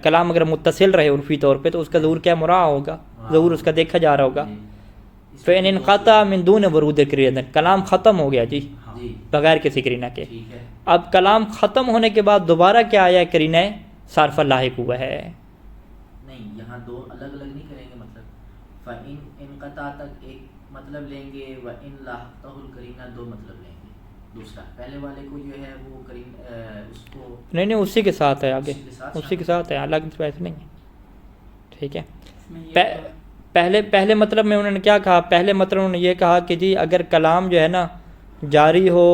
کلام اگر متصل رہے عرفی طور پہ تو اس کا ظہور کیا مراعا ہوگا، ظہور اس کا دیکھا جا رہا ہوگا. فَإِنْ انْقَطَعَ مِنْ دُونِ وُرُودِ قَرِينَةٍ، کلام ختم ہو گیا جی بغیر کسی قرینہ کے. اب کلام ختم ہونے کے بعد دوبارہ کیا آیا؟ قرینہ صارفہ لاحق ہوا ہے. نہیں، یہاں دو الگ الگ نہیں کریں گے، مطلب فَإِنْ انقطع تک ایک مطلب لیں گے، وَإِنْ لَحَقْتَهُ الْقَرِينَةُ دو مطلب لیں گے. دوسرا پہلے والے کو جو ہے وہ اس کو نہیں اسی کے ساتھ ہے، آگے اسی کے ساتھ ہے، الگ ویسے نہیں ہے. ٹھیک ہے. پہلے مطلب میں انہوں نے کیا کہا؟ پہلے مطلب انہوں نے یہ کہا کہ جی اگر کلام جو ہے نا جاری ہو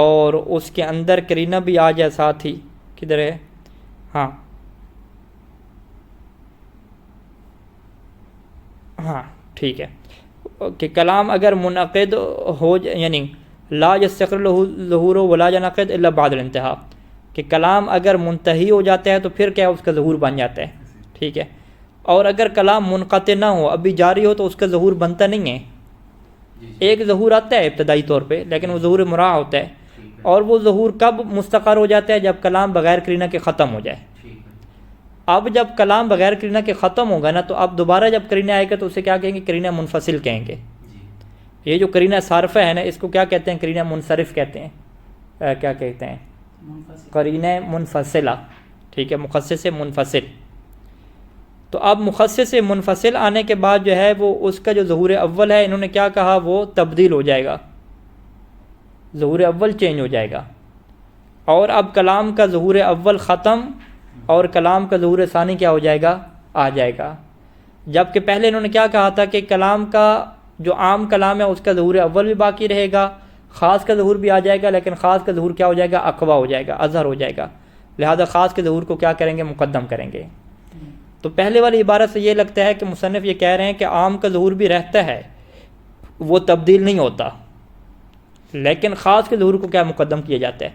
اور اس کے اندر قرینہ بھی آ جائے ساتھ ہی، کدھر ہے؟ ہاں ٹھیک ہے، کہ کلام اگر منعقد ہو یعنی لا یستقر ظہور ولا ینعقد الا بعد الانتہاء، کہ کلام اگر منتہی ہو جاتا ہے تو پھر کیا اس کا ظہور بن جاتا ہے. ٹھیک ہے. اور اگر کلام منقطع نہ ہو، ابھی جاری ہو، تو اس کا ظہور بنتا نہیں ہے. ایک ظہور آتا ہے ابتدائی طور پہ، لیکن وہ ظہور مراعا ہوتا ہے. اور وہ ظہور کب مستقر ہو جاتا ہے؟ جب کلام بغیر قرینہ کے ختم ہو جائے. اب جب کلام بغیر قرینہ کے ختم ہوگا نا تو اب دوبارہ جب قرینہ آئے گا تو اسے کیا کہیں گے؟ قرینہ منفصل کہیں گے. یہ جو قرینہ صارفہ ہے نا اس کو کیا کہتے ہیں؟ قرینہ منصرف کہتے ہیں. کیا کہتے ہیں؟ قرینہ منفصلہ. ٹھیک ہے، مخصص سے منفصل. تو اب مخصص سے منفصل آنے کے بعد جو ہے وہ اس کا جو ظہور اول ہے انہوں نے کیا کہا؟ وہ تبدیل ہو جائے گا، ظہور اول چینج ہو جائے گا. اور اب کلام کا ظہور اول ختم اور کلام کا ظہور ثانی کیا ہو جائے گا؟ آ جائے گا. جبکہ پہلے انہوں نے کیا کہا تھا کہ کلام کا جو عام کلام ہے اس کا ظہور اول بھی باقی رہے گا، خاص کا ظہور بھی آ جائے گا، لیکن خاص کا ظہور کیا ہو جائے گا؟ اقویٰ ہو جائے گا، اظہر ہو جائے گا. لہذا خاص کے ظہور کو کیا کریں گے؟ مقدم کریں گے. تو پہلے والی عبارت سے یہ لگتا ہے کہ مصنف یہ کہہ رہے ہیں کہ عام کا ظہور بھی رہتا ہے، وہ تبدیل نہیں ہوتا، لیکن خاص کے ظہور کو کیا مقدم کیا جاتا ہے.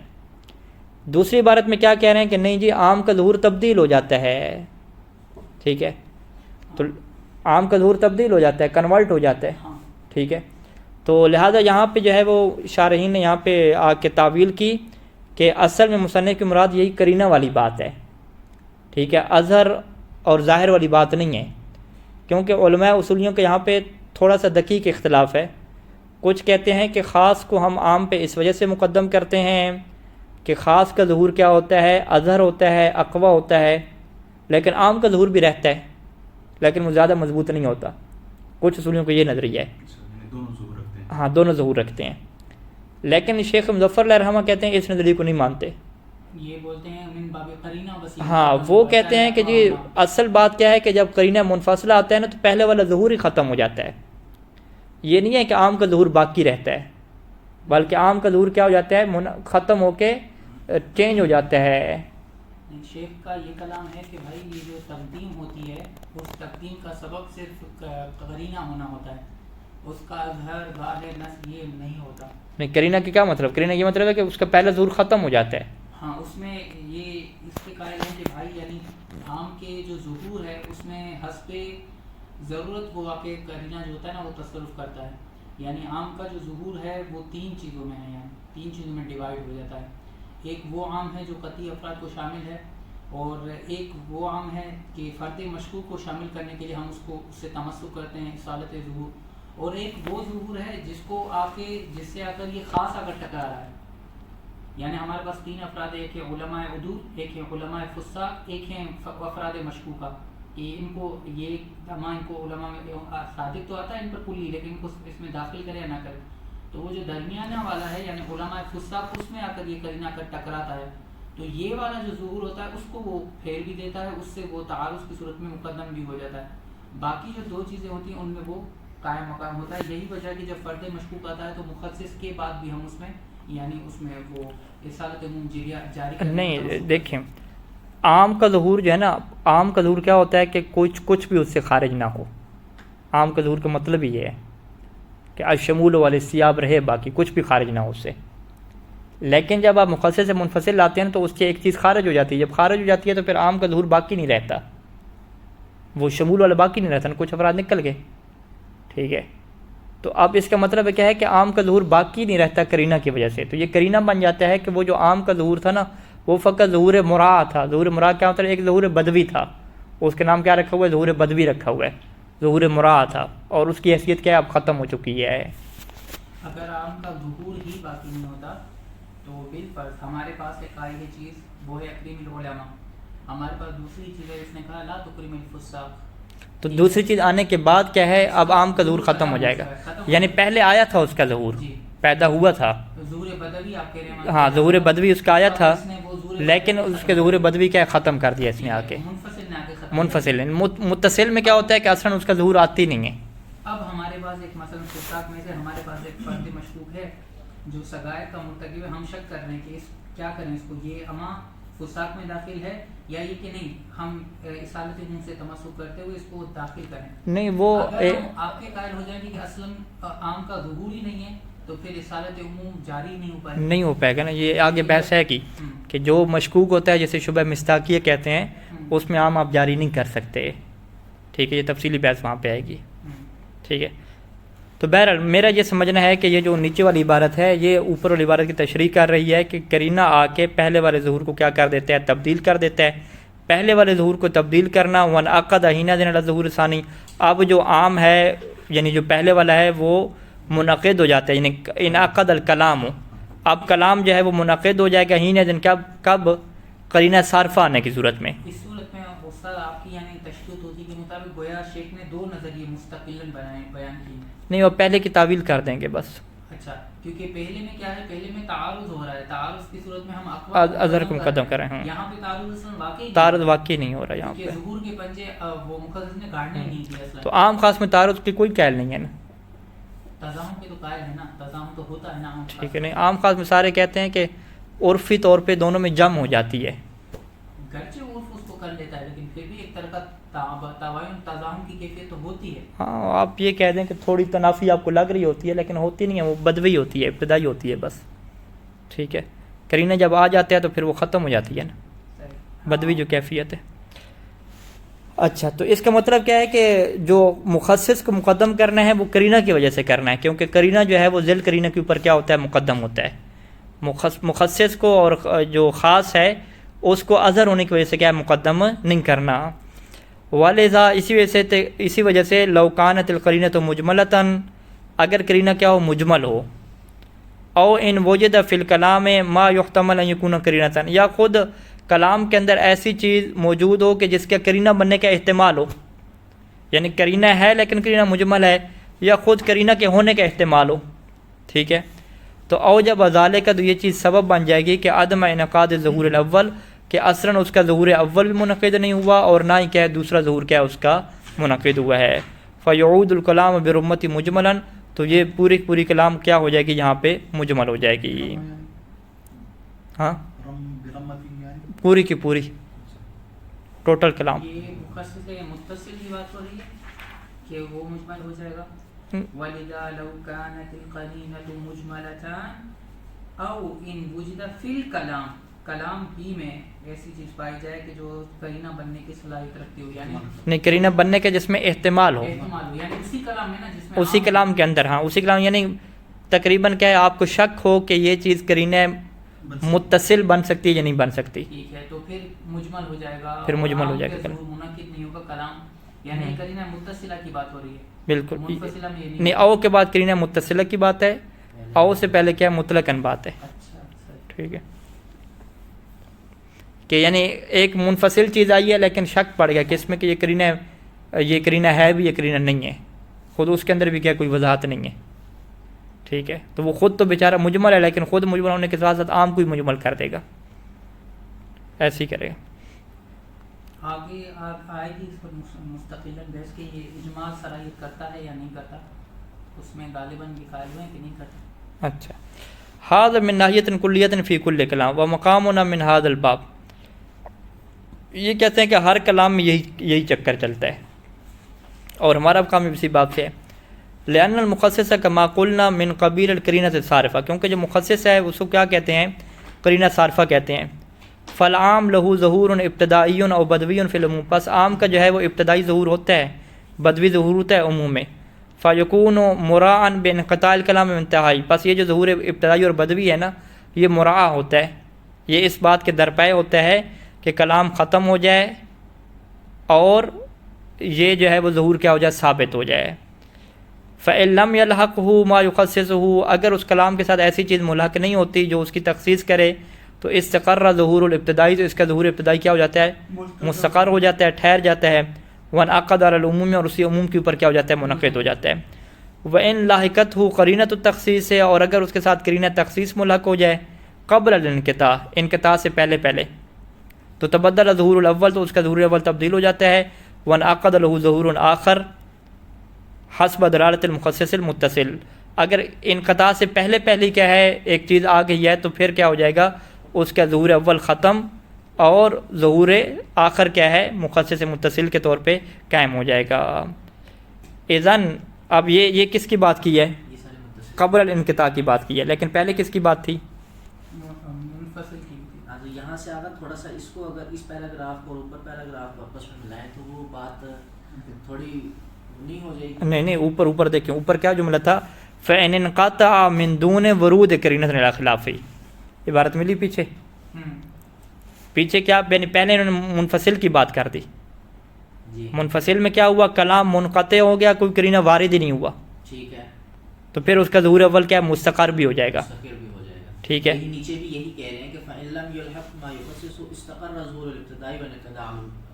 دوسری عبارت میں کیا کہہ رہے ہیں کہ نہیں جی عام کا ظہور تبدیل ہو جاتا ہے. ٹھیک ہے، تو عام کا ظہور تبدیل ہو جاتا ہے، کنورٹ ہو جاتا ہے. ٹھیک ہے. تو لہٰذا یہاں پہ جو ہے وہ شارحین نے یہاں پہ آ کے تعویل کی کہ اصل میں مصنف کی مراد یہی قرینہ والی بات ہے. ٹھیک ہے، اظہر اور ظاہر والی بات نہیں ہے. کیونکہ علماء اصولیوں کے یہاں پہ تھوڑا سا دقیق اختلاف ہے. کچھ کہتے ہیں کہ خاص کو ہم عام پہ اس وجہ سے مقدم کرتے ہیں کہ خاص کا ظہور کیا ہوتا ہے؟ اظہر ہوتا ہے، اقویٰ ہوتا ہے، لیکن عام کا ظہور بھی رہتا ہے لیکن وہ زیادہ مضبوط نہیں ہوتا. کچھ اصولیوں کو یہ نظریہ ہے. ہاں دونوں ظہور رکھتے ہیں، لیکن شیخ مظفر علیہ رحمہ کہتے ہیں اس نظریے کو نہیں مانتے. یہ بولتے ہیں من باب قرینہ وسیلہ. ہاں وہ کہتے ہیں کہ جی اصل بات کیا ہے کہ جب قرینہ منفصلہ آتا ہے نا تو پہلے والا ظہور ہی ختم ہو جاتا ہے. یہ نہیں ہے کہ عام کا ظہور باقی رہتا ہے، بلکہ عام کا ظہور کیا ہو جاتا ہے؟ ختم ہو کے چینج ہو جاتا ہے. شیخ کا یہ کلام ہے کہ بھائی یہ جو تقدیم ہوتی ہے اس تقدیم کا سبب صرف قرینہ ہونا ہوتا ہے، اس کا اظہار ظاہر نصب یہ نہیں ہوتا. نہیں، قرینہ کی کیا مطلب؟ قرینہ یہ مطلب ہے کہ اس کا پہلا ظہور ختم ہو جاتا ہے. ہاں اس میں یہ اس کے قائل ہیں کہ بھائی یعنی عام کے جو ظہور ہے اس میں حسب ضرورت وہ واقع قرینہ جو ہوتا ہے نا وہ تصرف کرتا ہے. یعنی عام کا جو ظہور ہے وہ تین چیزوں میں ہے، یعنی تین چیزوں میں ڈیوائڈ ہو جاتا ہے. ایک وہ عام ہے جو قطعی افراد کو شامل ہے، اور ایک وہ عام ہے کہ فرد مشکوک کو شامل کرنے کے لیے ہم اس سے تمسک کرتے ہیں اصالت ظہور، اور ایک وہ ظہور ہے جس کو آ کے جس سے آ کر یہ خاص آ کر ٹکرا رہا ہے. یعنی ہمارے پاس 3 افراد ہیں، ایک ہے علماء عدول، ایک ہے علماء فساق، ایک ہیں افراد مشکوکہ. کہ ان کو یہ ان کو علماء صادق تو آتا ہے ان پر کلی، لیکن ان کو اس میں داخل کرے یا نہ کرے. تو وہ جو درمیانہ والا ہے یعنی علماء فساق، اس میں آ کر یہ قرینہ کر ٹکراتا ہے. تو یہ والا جو ظہور ہوتا ہے اس کو وہ پھیر بھی دیتا ہے، اس سے وہ تعارض کی صورت میں مقدم بھی ہو جاتا ہے. باقی جو 2 چیزیں ہوتی ہیں ان میں وہ قائم مقام ہوتا ہے. یہی وجہ کہ جب فرد مشکوک آتا ہے تو مخصص کے بعد بھی ہم اس میں یعنی اس میں وہ اصالت عموم جاری نہیں. دیکھیں عام کا ظہور جو ہے نا، عام کا ظہور کیا ہوتا ہے کہ کچھ بھی اس سے خارج نہ ہو. عام کا ظہور کا مطلب یہ ہے کہ الشمول والے سیاب رہے، باقی کچھ بھی خارج نہ ہو اس سے. لیکن جب آپ مخصص سے منفصل لاتے ہیں تو اس سے ایک چیز خارج ہو جاتی ہے. جب خارج ہو جاتی ہے تو پھر عام کا ظہور باقی نہیں رہتا، وہ شمول والا باقی نہیں رہتا، کچھ افراد نکل گئے. ٹھیک ہے، تو اب اس کا مطلب کیا ہے کہ عام کا ظہور باقی نہیں رہتا کرینہ کی وجہ سے. تو یہ کرینہ بن جاتا ہے کہ وہ جو عام کا ظہور تھا نا وہ فقط ظہور مراع تھا. ظہور مراع کیا ہوتا ہے؟ ایک ظہور بدوی تھا، اس کے نام کیا رکھا ہوا ہے؟ ظہور بدوی رکھا ہوا ہے. ظہور مراع تھا اور اس کی حیثیت کیا ہے؟ اب ختم ہو چکی ہے. اگر عام کا ظہور ہی باقی نہیں ہوتا تو بالفرض ہمارے پاس ایک آئی ہے چیز، وہ ہے اکریم العلماء. ہمارے پاس دوسری چیز ہے، اس نے کہا لا تکرم الفساق. تو دوسری چیز آنے کے بعد کیا ہے؟ اب عام کا ظہور ختم ہو جائے گا. یعنی پہلے آیا تھا اس کا ظہور، پیدا ہوا تھا. ظہور بدوی آپ کہہ رہے ہیں؟ ہاں ظہور بدوی اس کا آیا تھا، لیکن اس کے ظہور بدوی کیا ختم کر دیا اس نے آ کے. منفصل متصل میں کیا ہوتا ہے کہ اصلاً اس کا ظہور آتی نہیں ہے. اب ہمارے پاس ایک مثلا فساق میں سے ہمارے پاس ایک فرد مشکوک ہے جو سغائر کا مرتکب ہے. ہم شک کر رہے ہیں کہ اس کیا کریں، اس کو یہ اما فساق میں داخل ہے یا یہ کہ نہیں، ہم اصالت عموم سے تمسک کرتے ہوئے اس کو داخل کریں. نہیں وہ آپ کے قائل ہو جائیں گے کہ اصلاً عام کا ظہور ہی نہیں ہے تو پھر اصالت عموم جاری نہیں ہو پائے گا نا. یہ آگے بحث ہے کہ جو مشکوک ہوتا ہے جسے شبہ مصداقیہ کہتے ہیں اس میں عام آپ جاری نہیں کر سکتے. ٹھیک ہے، یہ تفصیلی بحث وہاں پہ آئے گی. ٹھیک ہے، تو بہرحال میرا یہ سمجھنا ہے کہ یہ جو نیچے والی عبارت ہے یہ اوپر والی عبارت کی تشریح کر رہی ہے کہ کرینہ آ کے پہلے والے ظہور کو کیا کر دیتا ہے؟ تبدیل کر دیتا ہے. پہلے والے ظہور کو تبدیل کرنا وانعقد حینئذ علی الظہور ثانی. اب جو عام ہے یعنی جو پہلے والا ہے وہ منعقد ہو جاتا ہے، یعنی انعقد الکلام. اب کلام جو ہے وہ منعقد ہو جائے گا حینئذ، کب؟ قرینہ صارفہ آنے کی صورت میں. اس صورت میں استاد آپ کی یعنی تشریح توضیح کے مطابق گویا شیخ نے 2 نظریے مستقلاً بیان کیے. نہیں وہ پہلے کی تعویل کر دیں گے بس. اچھا، کیونکہ پہلے میں کیا ہے؟ پہلے میں تعارض ہو رہا ہے، تعارض کی صورت میں ہم اظہر کو مقدم کر رہے ہیں. یہاں پہ تعارض واقعی نہیں ہو رہا یہاں پہ. ظہور کے پنجے وہ مخصص نے گاڑنے نہیں دیا. تو عام خاص میں تعارض کی کوئی قائل نہیں ہے نا. تضامن کے تو قائل ہے نا، تضامن تو ہوتا ہے نا. ٹھیک ہے، نہیں عام خاص میں سارے کہتے ہیں کہ عرفی طور پہ دونوں میں جم ہو جاتی ہے. گرچہ عرف اس کو کر لیتا ہے لیکن پھر بھی ایک طرح کا تباین تضامن کی کیفیت تو ہوتی ہے. ہاں آپ یہ کہہ دیں کہ تھوڑی تنافی آپ کو لگ رہی ہوتی ہے لیکن ہوتی نہیں ہے، وہ بدوی ہوتی ہے، ابتدائی ہوتی ہے بس. ٹھیک ہے، کرینہ جب آ جاتا ہے تو پھر وہ ختم ہو جاتی ہے نا، بدوی جو کیفیت ہے. اچھا، تو اس کا مطلب کیا ہے کہ جو مخصص کو مقدم کرنا ہے وہ کرینہ کی وجہ سے کرنا ہے، کیونکہ کرینہ جو ہے وہ ذیل کرینہ کے اوپر کیا ہوتا ہے؟ مقدم ہوتا ہے. مخصص کو اور جو خاص ہے اس کو اظہر ہونے کی وجہ سے کیا ہے؟ مقدم نہیں کرنا. والذا اسی وجہ سے لو کانت القرینۃ مجملۃ، اگر کرینہ کیا ہو؟ مجمل ہو. او ان وجد فی الکلام ما یحتمل ان یکون قرینۃ، یا خود کلام کے اندر ایسی چیز موجود ہو کہ جس کے کرینہ بننے کا احتمال ہو. یعنی کرینہ ہے لیکن کرینہ مجمل ہے، یا خود کرینہ کے ہونے کا احتمال ہو. ٹھیک ہے، تو او جب ذالک کا تو یہ چیز سبب بن جائے گی کہ عدم انعقاد ظہور الاول، کہ اصلاً اس کا ظہور اول بھی منعقد نہیں ہوا اور نہ ہی کیا ہے دوسرا ظہور کیا اس کا منعقد ہوا ہے. فیعود الکلام برمت مجملا، تو یہ پوری کلام کیا ہو جائے گی؟ یہاں پہ مجمل ہو جائے گی. ہاں پوری کی پوری ٹوٹل کلام. یہ مخصص ہے متصل کی بات ہو رہی ہے کہ وہ مجمل ہو جائے گا. وَلِذَا لَوْ كَانَتِ الْقَرِينَةُ مُجْمَلَةً أَوْ إِنْ وُجِدَ فِي الْكَلَامِ، کلام ہی میں ایسی چیز پائی جائے کہ جو کرینہ بننے کی صلاحیت رکھتی ہو، یعنی نہیں کرینہ بننے کے جس میں احتمال ہو، یعنی اسی کلام میں نا جس میں اسی کلام کے اندر. ہاں اسی کلام، یعنی تقریباً کیا ہے آپ کو شک ہو کہ یہ چیز کرینہ متصل بن سکتی ہے یا نہیں بن سکتی. ٹھیک ہے، تو پھر مجمل ہو جائے گا. پھر مجمل ہو جائے گا، منعقد نہیں ہوگا کلام یعنی قرینہ متصلہ کی بات ہو رہی ہے، بالکل منفصلہ میں یہ نہیں، او کے بعد قرینہ متصلہ کی بات ہے، او سے پہلے کیا مطلقاً بات ہے. اچھا اچھا ٹھیک ہے کہ یعنی ایک منفصل چیز آئی ہے لیکن شک پڑ گیا کہ اس میں کہ یہ قرینہ ہے بھی، یہ قرینہ نہیں ہے، خود اس کے اندر بھی کیا کوئی وضاحت نہیں ہے. ٹھیک ہے، تو وہ خود تو بیچارہ مجمل ہے لیکن خود مجمل ہونے کے ساتھ ساتھ عام کو ہی مجمل کر دے گا، ایسے ہی کرے گا. آگے آئے گی اس پر مستقلاً بحث کہ یہ اجماع صلاحیت کرتا ہے یا نہیں کرتا، اس میں غالباً یہ قائل ہوئے کہ نہیں کرتا. اچھا، ھذا من ناحیۃ کلیۃ فی کل کلام ومقامنا من ھذا الباب. یہ کہتے ہیں کہ ہر کلام میں یہی چکر چلتا ہے اور ہمارا کام بھی اسی باب سے ہے. لأن المخصص کما قلنا من قبیل القرینۃ الصارفہ، کیونکہ جو مخصص ہے اس کو کیا کہتے ہیں؟ قرینہ صارفہ کہتے ہیں. فالعام لہو ظہور ابتدائی او بدوی فی العموم، پس عام کا جو ہے وہ ابتدائی ظہور ہوتا ہے، بدوی ظہور ہوتا ہے عموم میں. فیکون مراعا بانقطاع الکلام انتہائی، پس یہ جو ظہور ابتدائی اور بدوی ہے نا، یہ مراعا ہوتا ہے، یہ اس بات کے درپے ہوتا ہے کہ کلام ختم ہو جائے اور یہ جو ہے وہ ظہور کیا ہو جائے؟ ثابت ہو جائے. فإن لم يلحقه ما يخصصه، اگر اس کلام کے ساتھ ایسی چیز ملحق نہیں ہوتی جو اس کی تخصیص کرے تو استقر ظہور الابتدائی، تو اس کا ظہور ابتدائی کیا ہو جاتا ہے؟ مستقر ہو جاتا ہے، ٹھہر جاتا ہے. وانعقد علی العموم، اور اسی عموم کے اوپر کیا ہو جاتا ہے؟ منعقد ہو جاتا ہے. وإن لاحقته قرینۃ التخصیص، اور اگر اس کے ساتھ قرینہ تخصیص ملحق ہو جائے قبل الانقطاع، انقطاع سے پہلے تو تبدل ظہور الاول، تو اس کا ظہور اول تبدیل ہو جاتا ہے. وانعقد له ظہور آخر حسب دلالت المخصص المتصل، اگر انقطاع سے پہلے کیا ہے ایک چیز آ گئی ہے تو پھر کیا ہو جائے گا؟ اس کا ظہور اول ختم اور ظہور آخر کیا ہے؟ مخصص متصل کے طور پہ قائم ہو جائے گا. اذن اب یہ کس کی بات کی ہے؟ یہ سارے متصل. قبل الانقطاع کی بات کی ہے، لیکن پہلے کس کی بات تھی؟ منفصل کی تھی. ہاں تو یہاں سے آگا تھوڑا سا اس کو اگر اس پیراگراف کو اور اوپر پیراگراف کو آپس میں ملائیں تو وہ بات تھوڑی نہیں ہو جائے گی. نہیں اوپر دیکھیں، اوپر کیا جملہ تھا؟ فإن انقطع من دون ورود قرینۃ علی خلافہ، عبارت ملی پیچھے کیا؟ پہلے انہوں نے منفصل کی بات کر دی. جی منفصل میں کیا ہوا؟ کلام منقطع ہو گیا، کوئی قرینہ وارد ہی نہیں ہوا، ٹھیک ہے، تو پھر اس کا ظہور اول کیا؟ مستقر بھی ہو جائے گا. مستقر بھی ہو جائے گا. ٹھیک ہے، یہی نیچے بھی یہی کہہ رہے ہیں کہ فإن لم يلحق ما يخصص استقر ظهور الابتداء وانقطاع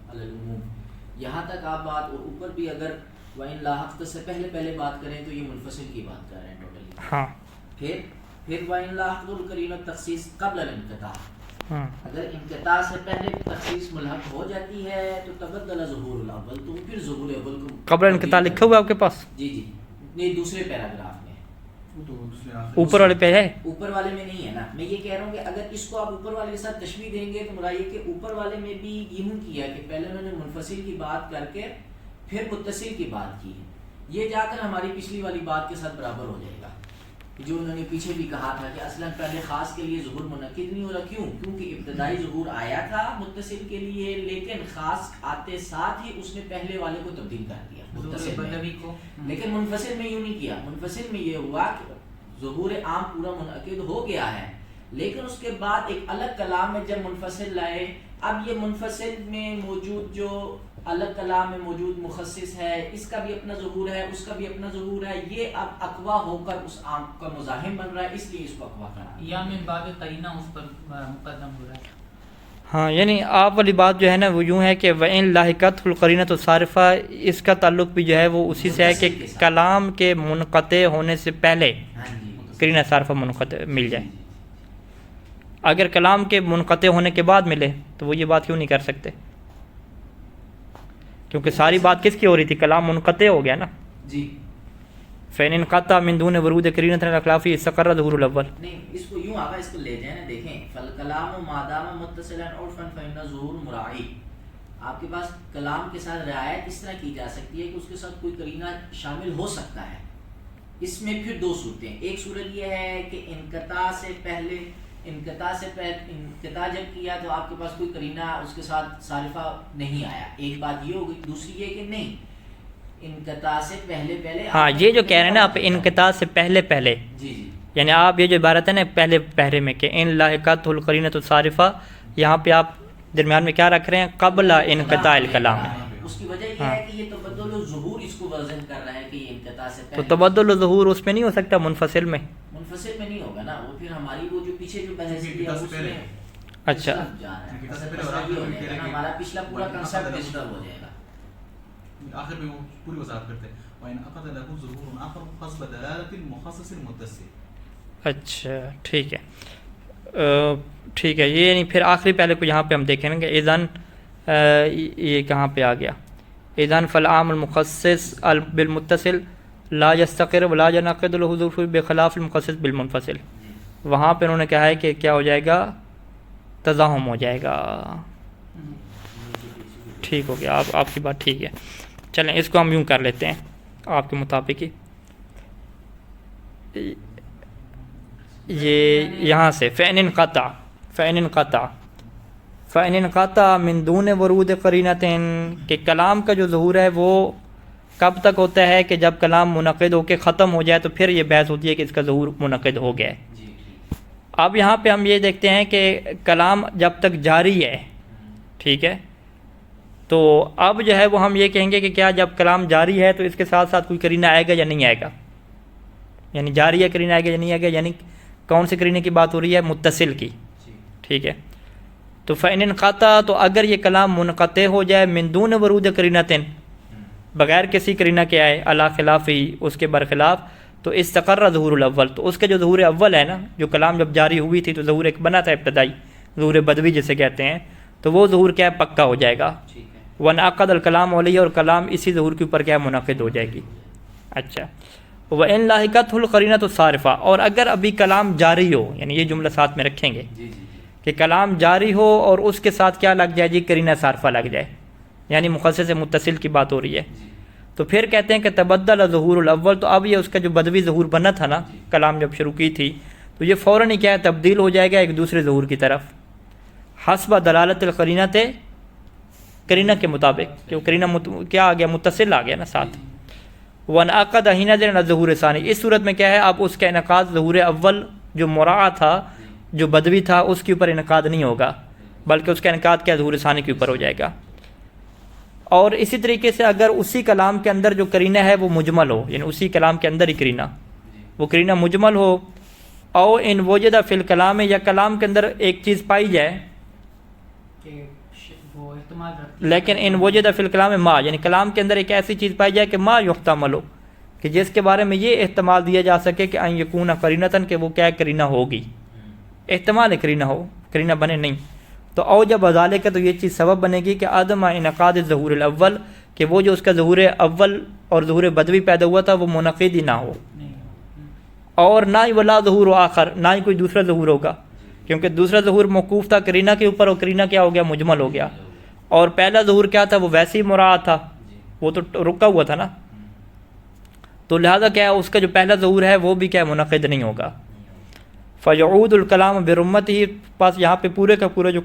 على العموم. یہاں تک آپ بات، اور اوپر بھی اگر وإن لاحقت سے پہلے بات کریں تو یہ منفصل کی بات کر رہے ہیں ٹوٹلی. ہاں پھر وإن لاحقت القرینہ تخصیص قبل الانقطاع، ہاں اگر انقطاع سے پہلے تخصیص ملحق ہو جاتی ہے تو تبدل ظہور الاول، تو پھر ظہور اول کو قبل انقطاع لکھا ہوا ہے آپ کے پاس؟ جی نہیں، دوسرے پیراگراف میں وہ تو دوسرے آخر اوپر والے پہ ہے؟ اوپر والے میں نہیں ہے نا. میں یہ کہہ رہا ہوں کہ اگر اس کو آپ اوپر والے کے ساتھ تشبیہ دیں گے تو مراد یہ کہ اوپر والے میں بھی یوں کیا کہ پہلے انہوں نے منفصل کی بات کر کے پھر متصل کی بات کی ہے. یہ جا کر ہماری پچھلی والی بات کے ساتھ برابر ہو جائے گا جو انہوں نے پیچھے بھی کہا تھا کہ اصلا پہلے خاص کے لیے ظہور منعقد نہیں ہو رہا. کیوں؟ کیونکہ ابتدائی ظہور آیا تھا متصل کے لیے، لیکن خاص آتے ساتھ ہی اس نے پہلے والے کو تبدیل کر دیا متصل میں. لیکن منفصل میں یوں نہیں کیا. منفصل میں یہ ہوا کہ ظہور عام پورا منعقد ہو گیا ہے، لیکن اس کے بعد ایک الگ کلام میں جب منفصل لائے، اب یہ منفصل میں موجود جو الگ کلام میں موجود مخصص ہے، اس کا بھی اپنا ظہور ہے، اس کا بھی اپنا ظہور ہے، یہ اب اقوا ہو کر اس عام کا مزاحم بن رہا ہے، اس لیے اس کو اقوا کرا یا من باب قرینہ اس پر مقدم ہو رہا ہے. ہاں، یعنی آپ والی بات جو ہے نا وہ یوں ہے کہ وإن لاحقت القرینۃ الصارفہ، اس کا تعلق بھی جو ہے وہ اسی سے ہے کہ کلام کے منقطع ہونے سے پہلے قرینہ صارفہ منقطع مل جائے. اگر کلام کے منقطع ہونے کے بعد ملے تو وہ یہ بات کیوں نہیں کر سکتے؟ کیونکہ ساری بات کس کی ہو رہی تھی؟ کلام منقطع ہو گیا نا. جی فإن انقطع من دون ورود قرینۃ علی خلافہ استقر ظہور الاول. نہیں، اس کو یوں آگا، اس کو لے جائیں نا. دیکھیں فالکلام ما دام متصلا عرفا فإن ظہور مراعی. آپ کے پاس کلام کے ساتھ رعایت اس طرح کی جا سکتی ہے کہ اس کے ساتھ کوئی قرینہ شامل ہو سکتا ہے. اس میں پھر دو صورتیں. ایک صورت یہ ہے کہ انقطاع جب کیا تو آپ کے پاس کوئی قرینہ اس کے ساتھ صارفہ نہیں آیا. ایک بات یہ ہوگی. دوسری یہ کہ نہیں، انقطاع سے پہلے ہاں، یہ جو کہہ رہے ہیں نا آپ انقطاع سے پہلے جی یعنی آپ یہ جو عبارت ہے نا پہلے پہرے میں کہ ان لاحقت القرینۃ الصارفہ، یہاں پہ آپ درمیان میں کیا رکھ رہے ہیں؟ قبل انقطاع الکلام. اس کی وجہ یہ ہے کہ یہ تبدل و ظہور اس کو واضح کر رہا ہے کہ یہ انقطاع سے تو تبدل و ظہور اس میں نہیں ہو سکتا منفصل میں؟ منفصل میں نہیں ہوگا نا، وہ پھر ہماری وہ جو پیچھے جو بحث کی ہے اس میں اچھا ہمارا پچھلا پورا کنسپٹ ڈسٹرب ہو جائے گا. آخر میں وہ پوری وضاحت کرتے ہیں وَإِنْ أَقَدَ لَهُ ظُهُورٌ آخر خاص بَدَلَالَةِ الْمُخَصَّصِ الْمُتَّصِلِ. اچھا ٹھیک ہے، ٹھیک ہے. یہ یعنی پھر آخری پہلے کو یہاں پہ ہم دیکھیں گے اذن یہ کہاں پہ آ گیا، اذن فالعام المخصص بالمتصل لا يستقر ولا ينعقد له ظهور بخلاف المخصص بالمنفصل. وہاں پہ انہوں نے کہا ہے کہ کیا ہو جائے گا، تزاحم ہو جائے گا. ٹھیک ہو گیا، آپ کی بات ٹھیک ہے. چلیں اس کو ہم یوں کر لیتے ہیں آپ کے مطابق ہی. یہ یہاں سے فَإِنْ انقطع من دون ورود قرینتین، کہ کلام کا جو ظہور ہے وہ کب تک ہوتا ہے کہ جب کلام منعقد ہو کے ختم ہو جائے، تو پھر یہ بحث ہوتی ہے کہ اس کا ظہور منعقد ہو گیا ہے. اب یہاں پہ ہم یہ دیکھتے ہیں کہ کلام جب تک جاری ہے، ٹھیک ہے، تو اب جو ہے وہ ہم یہ کہیں گے کہ کیا جب کلام جاری ہے تو اس کے ساتھ ساتھ کوئی قرینہ آئے گا یا نہیں آئے گا، یعنی جاری ہے قرینہ آئے گا یا نہیں آئے گا، یعنی کون سے قرینے کی بات ہو رہی ہے، متصل کی. ٹھیک ہے، تو فَإِنْ انقطع، تو اگر یہ کلام منقطع ہو جائے من دون ورود قرینتین، بغیر کسی قرینہ کے آئے، علی خلاف ہی، اس کے برخلاف، تو استقر ظہور الاول، تو اس کے جو ظہور اول ہے نا، جو کلام جب جاری ہوئی تھی تو ظہور ایک بنا تھا ابتدائی، ظہور بدوی جسے کہتے ہیں، تو وہ ظہور کیا ہے، پکا ہو جائے گا. وَانْعَقَدَ الْكَلَامُ عَلَيْهِ، اور کلام اسی ظہور کے اوپر کیا ہے، منعقد ہو جائے گی. اچھا، وَإِنْ لَاحِقَتْهُ الْقَرِينَةُ الصَّارِفَةُ، اور اگر ابھی کلام جاری ہو، یعنی یہ جملہ ساتھ میں رکھیں گے کہ کلام جاری ہو اور اس کے ساتھ کیا لگ جائے جی، قرینہ صارفہ لگ جائے، یعنی مخصص متصل کی بات ہو رہی ہے، تو پھر کہتے ہیں کہ تبدل ظہور الاول، تو اب یہ اس کا جو بدوی ظہور بنا تھا نا، کلام جب شروع کی تھی، تو یہ فوراً ہی کیا ہے، تبدیل ہو جائے گا ایک دوسرے ظہور کی طرف، حسب دلالت القرینہ، قرینہ کے مطابق، کہ قرینہ کیا آ گیا، متصل آ گیا نا ساتھ. وانعقد حینئذ الظہور ثانی، اس صورت میں کیا ہے، اب اس کا انعقاد ظہور اول جو مراعا تھا، جو بدوی تھا، اس کے اوپر انعقاد نہیں ہوگا، بلکہ اس کا انعقاد کیا، ظہور ثانی کے اوپر ہو جائے گا. اور اسی طریقے سے اگر اسی کلام کے اندر جو قرینہ ہے وہ مجمل ہو، یعنی اسی کلام کے اندر ہی قرینہ، وہ قرینہ مجمل ہو، او ان وجدہ فی الکلام، یا کلام کے اندر ایک چیز پائی جائے لیکن ان وجدہ فی الکلام ما، یعنی کلام کے اندر ایک ایسی چیز پائی جائے کہ ما یحتمل ہو، کہ جس کے بارے میں یہ احتمال دیا جا سکے کہ ان یکون قرینتن، کہ وہ کیا قرینہ ہوگی، احتمال ہے قرینہ ہو، قرینہ بنے نہیں، تو او جب ذالک، تو یہ چیز سبب بنے گی کہ عدم انعقاد ظہور الاول، کہ وہ جو اس کا ظہور اول اور ظہور بدوی پیدا ہوا تھا وہ منعقد ہی نہ ہو، اور نہ ہی ولا ظہور آخر، نہ ہی کوئی دوسرا ظہور ہوگا، کیونکہ دوسرا ظہور موقوف تھا قرینہ کے اوپر، اور قرینہ کیا ہو گیا، مجمل ہو گیا، اور پہلا ظہور کیا تھا، وہ ویسے ہی مراعات تھا، وہ تو رکا ہوا تھا نا، تو لہذا کیا ہے، اس کا جو پہلا ظہور ہے وہ بھی کیا منعقد نہیں ہوگا. فیعود الکلام برمت ہی، پاس یہاں پہ پورے کا پورا جو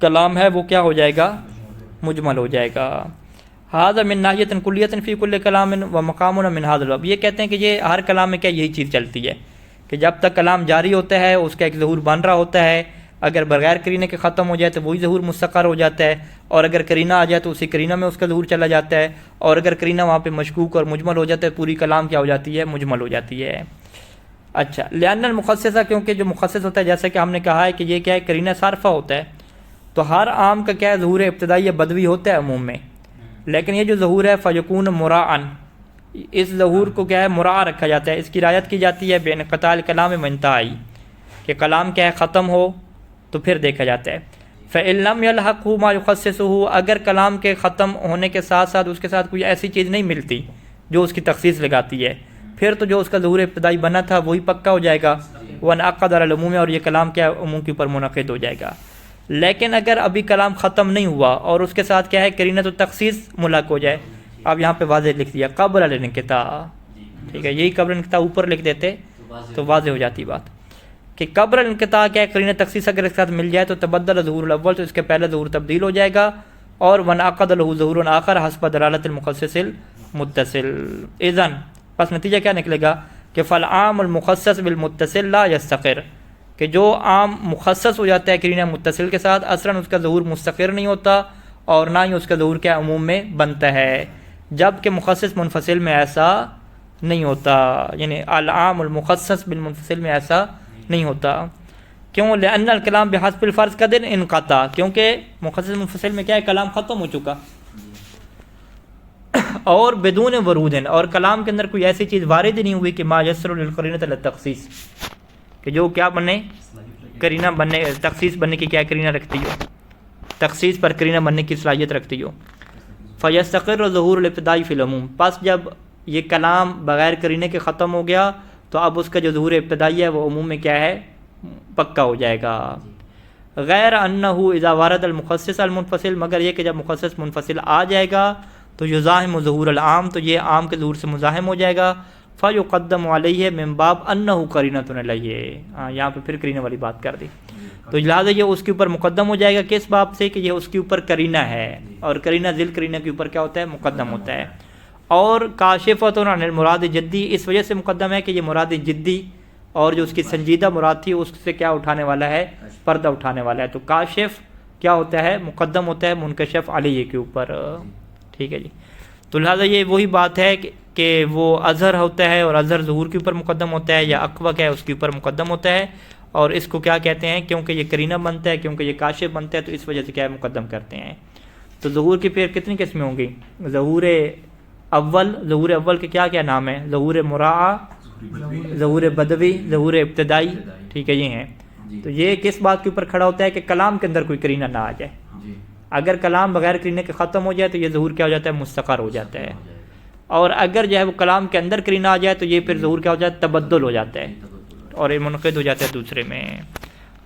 کلام ہے وہ کیا ہو جائے گا، مجمل ہو جائے گا. ھذا من ناحیۃ کلیۃ فی کل کلام و مقامنا من ھذا الباب، یہ کہتے ہیں کہ یہ ہر کلام میں کیا یہی چیز چلتی ہے کہ جب تک کلام جاری ہوتا ہے اس کا ایک ظہور بن رہا ہوتا ہے، اگر بغیر قرینے کے ختم ہو جائے تو وہی ظہور مستقر ہو جاتا ہے، اور اگر قرینہ آ جائے تو اسی قرینہ میں اس کا ظہور چلا جاتا ہے، اور اگر قرینہ وہاں پہ مشکوک اور مجمل ہو جاتا ہے، پوری کلام کیا ہو جاتی ہے، مجمل ہو جاتی ہے. اچھا، لأن المخصصہ، کیونکہ جو مخصص ہوتا ہے جیسا کہ ہم نے کہا ہے کہ یہ کیا ہے، قرینہ صارفہ ہوتا ہے، تو ہر عام کا کیا ہے، ظہور ابتدائی یا بدوی ہوتا ہے عموم میں، لیکن یہ جو ظہور ہے فیکون مراعن، اس ظہور کو کیا ہے، مراع رکھا جاتا ہے، اس کی رعایت کی جاتی ہے بے انقطاع الکلام منتہائی، کہ کلام کیا ہے، ختم ہو تو پھر دیکھا جاتا ہے. فإن لم يلحقه ما يخصصه، اگر کلام کے ختم ہونے کے ساتھ ساتھ اس کے ساتھ کوئی ایسی چیز نہیں ملتی جو اس کی تخصیص لگاتی ہے، پھر تو جو اس کا ظہور ابتدائی بنا تھا وہی پکا ہو جائے گا. وانعقد علی العموم، اور یہ کلام کیا عموم کے اوپر منعقد ہو جائے گا. لیکن اگر ابھی کلام ختم نہیں ہوا اور اس کے ساتھ کیا ہے، قرینہ تو تخصیص ملحق ہو جائے، اب یہاں پہ واضح لکھ دیا قبل الانقطاع، ٹھیک ہے، یہی قبل الانقطاع اوپر لکھ دیتے تو واضح ہو جاتی بات کہ قبل الانقطاع کیا ہے، قرینہ تخصیص اگر اس کے ساتھ مل جائے تو تبدل ظہور الاول، تو اس کے پہلا ظہور تبدیل ہو جائے گا، اور وانعقد له ظہور آخر حسب دلالت المخصص المتصل. اذن پس نتیجہ کیا نکلے گا کہ فالعام المخصص بالمتصل لا يستقر، کہ جو عام مخصص ہو جاتا ہے قرینہ متصل کے ساتھ، اصلاً اس کا ظہور مستقر نہیں ہوتا، اور نہ ہی اس کا ظہور کیا عموم میں بنتا ہے، جبکہ مخصص منفصل میں ایسا نہیں ہوتا، یعنی العام المخصص بالمنفصل میں ایسا نہیں ہوتا۔ کیوں؟ لأن الکلام بحسب الفرض قدر انقطع، کیونکہ مخصص منفصل میں کیا ہے، کلام ختم ہو چکا، اور بدون ورود، اور کلام کے اندر کوئی ایسی چیز وارد نہیں ہوئی کہ ما یسر للقرینۃ للتخصیص، کہ جو کیا بنے، قرینہ بننے، تخصیص بننے کی کیا قرینہ رکھتی ہو، تخصیص پر قرینہ بننے کی صلاحیت رکھتی ہو۔ فیستقر ظہور الابتدائی فی العموم، پس جب یہ کلام بغیر قرینے کے ختم ہو گیا تو اب اس کا جو ظہور ابتدائی ہے وہ عموم میں کیا ہے، پکا ہو جائے گا۔ غیر انہ اذا وارد المخصص المنفصل، مگر یہ کہ جب مخصص منفصل آ جائے گا تو یزاحم ظہور العام، تو یہ عام کے ظہور سے مزاحم ہو جائے گا۔ فیقدم علیہ من باب انہ قرینۃ علیہ، یہاں پہ پھر قرینہ والی بات کر دی، تو لہٰذا یہ اس کے اوپر مقدم ہو جائے گا، کس باب سے، کہ یہ اس کے اوپر قرینہ ہے، اور قرینہ ذل قرینہ کے اوپر کیا ہوتا ہے، مقدم ہوتا ہے۔ اور کاشفۃ عن المراد جدی، اس وجہ سے مقدم ہے کہ یہ مراد جدی اور جو اس کی سنجیدہ مراد تھی اس سے کیا اٹھانے والا ہے، پردہ اٹھانے والا ہے، تو کاشف کیا ہوتا ہے، مقدم ہوتا ہے منکشف علیہ کے اوپر، ٹھیک ہے جی۔ تو لہٰذا یہ وہی بات ہے کہ وہ اظہر ہوتا ہے اور اظہر ظہور کے اوپر مقدم ہوتا ہے، یا اقوق ہے اس کے اوپر مقدم ہوتا ہے، اور اس کو کیا کہتے ہیں، کیونکہ یہ قرینہ بنتا ہے، کیونکہ یہ کاشف بنتا ہے، تو اس وجہ سے کیا ہے، مقدم کرتے ہیں۔ تو ظہور کی پھر کتنی قسمیں ہوں گی، ظہور اول کے کیا کیا نام ہیں، ظہور مراعا، ظہور بدوی، ظہور ابتدائی، ٹھیک ہے، یہ ہیں۔ تو یہ کس بات کے اوپر کھڑا ہوتا ہے کہ کلام کے اندر کوئی قرینہ نہ آ جائے، اگر کلام بغیر قرینے کے ختم ہو جائے تو یہ ظہور کیا ہو جاتا ہے، مستقر ہو جاتا ہے، اور اگر جو ہے وہ کلام کے اندر قرینہ آ جائے تو یہ پھر ظہور کیا ہو جاتا ہے، تبدل ہو جاتا ہے، اور یہ منعقد ہو جاتا ہے دوسرے میں۔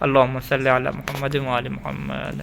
اللہم صلی علی محمد و آل محمد۔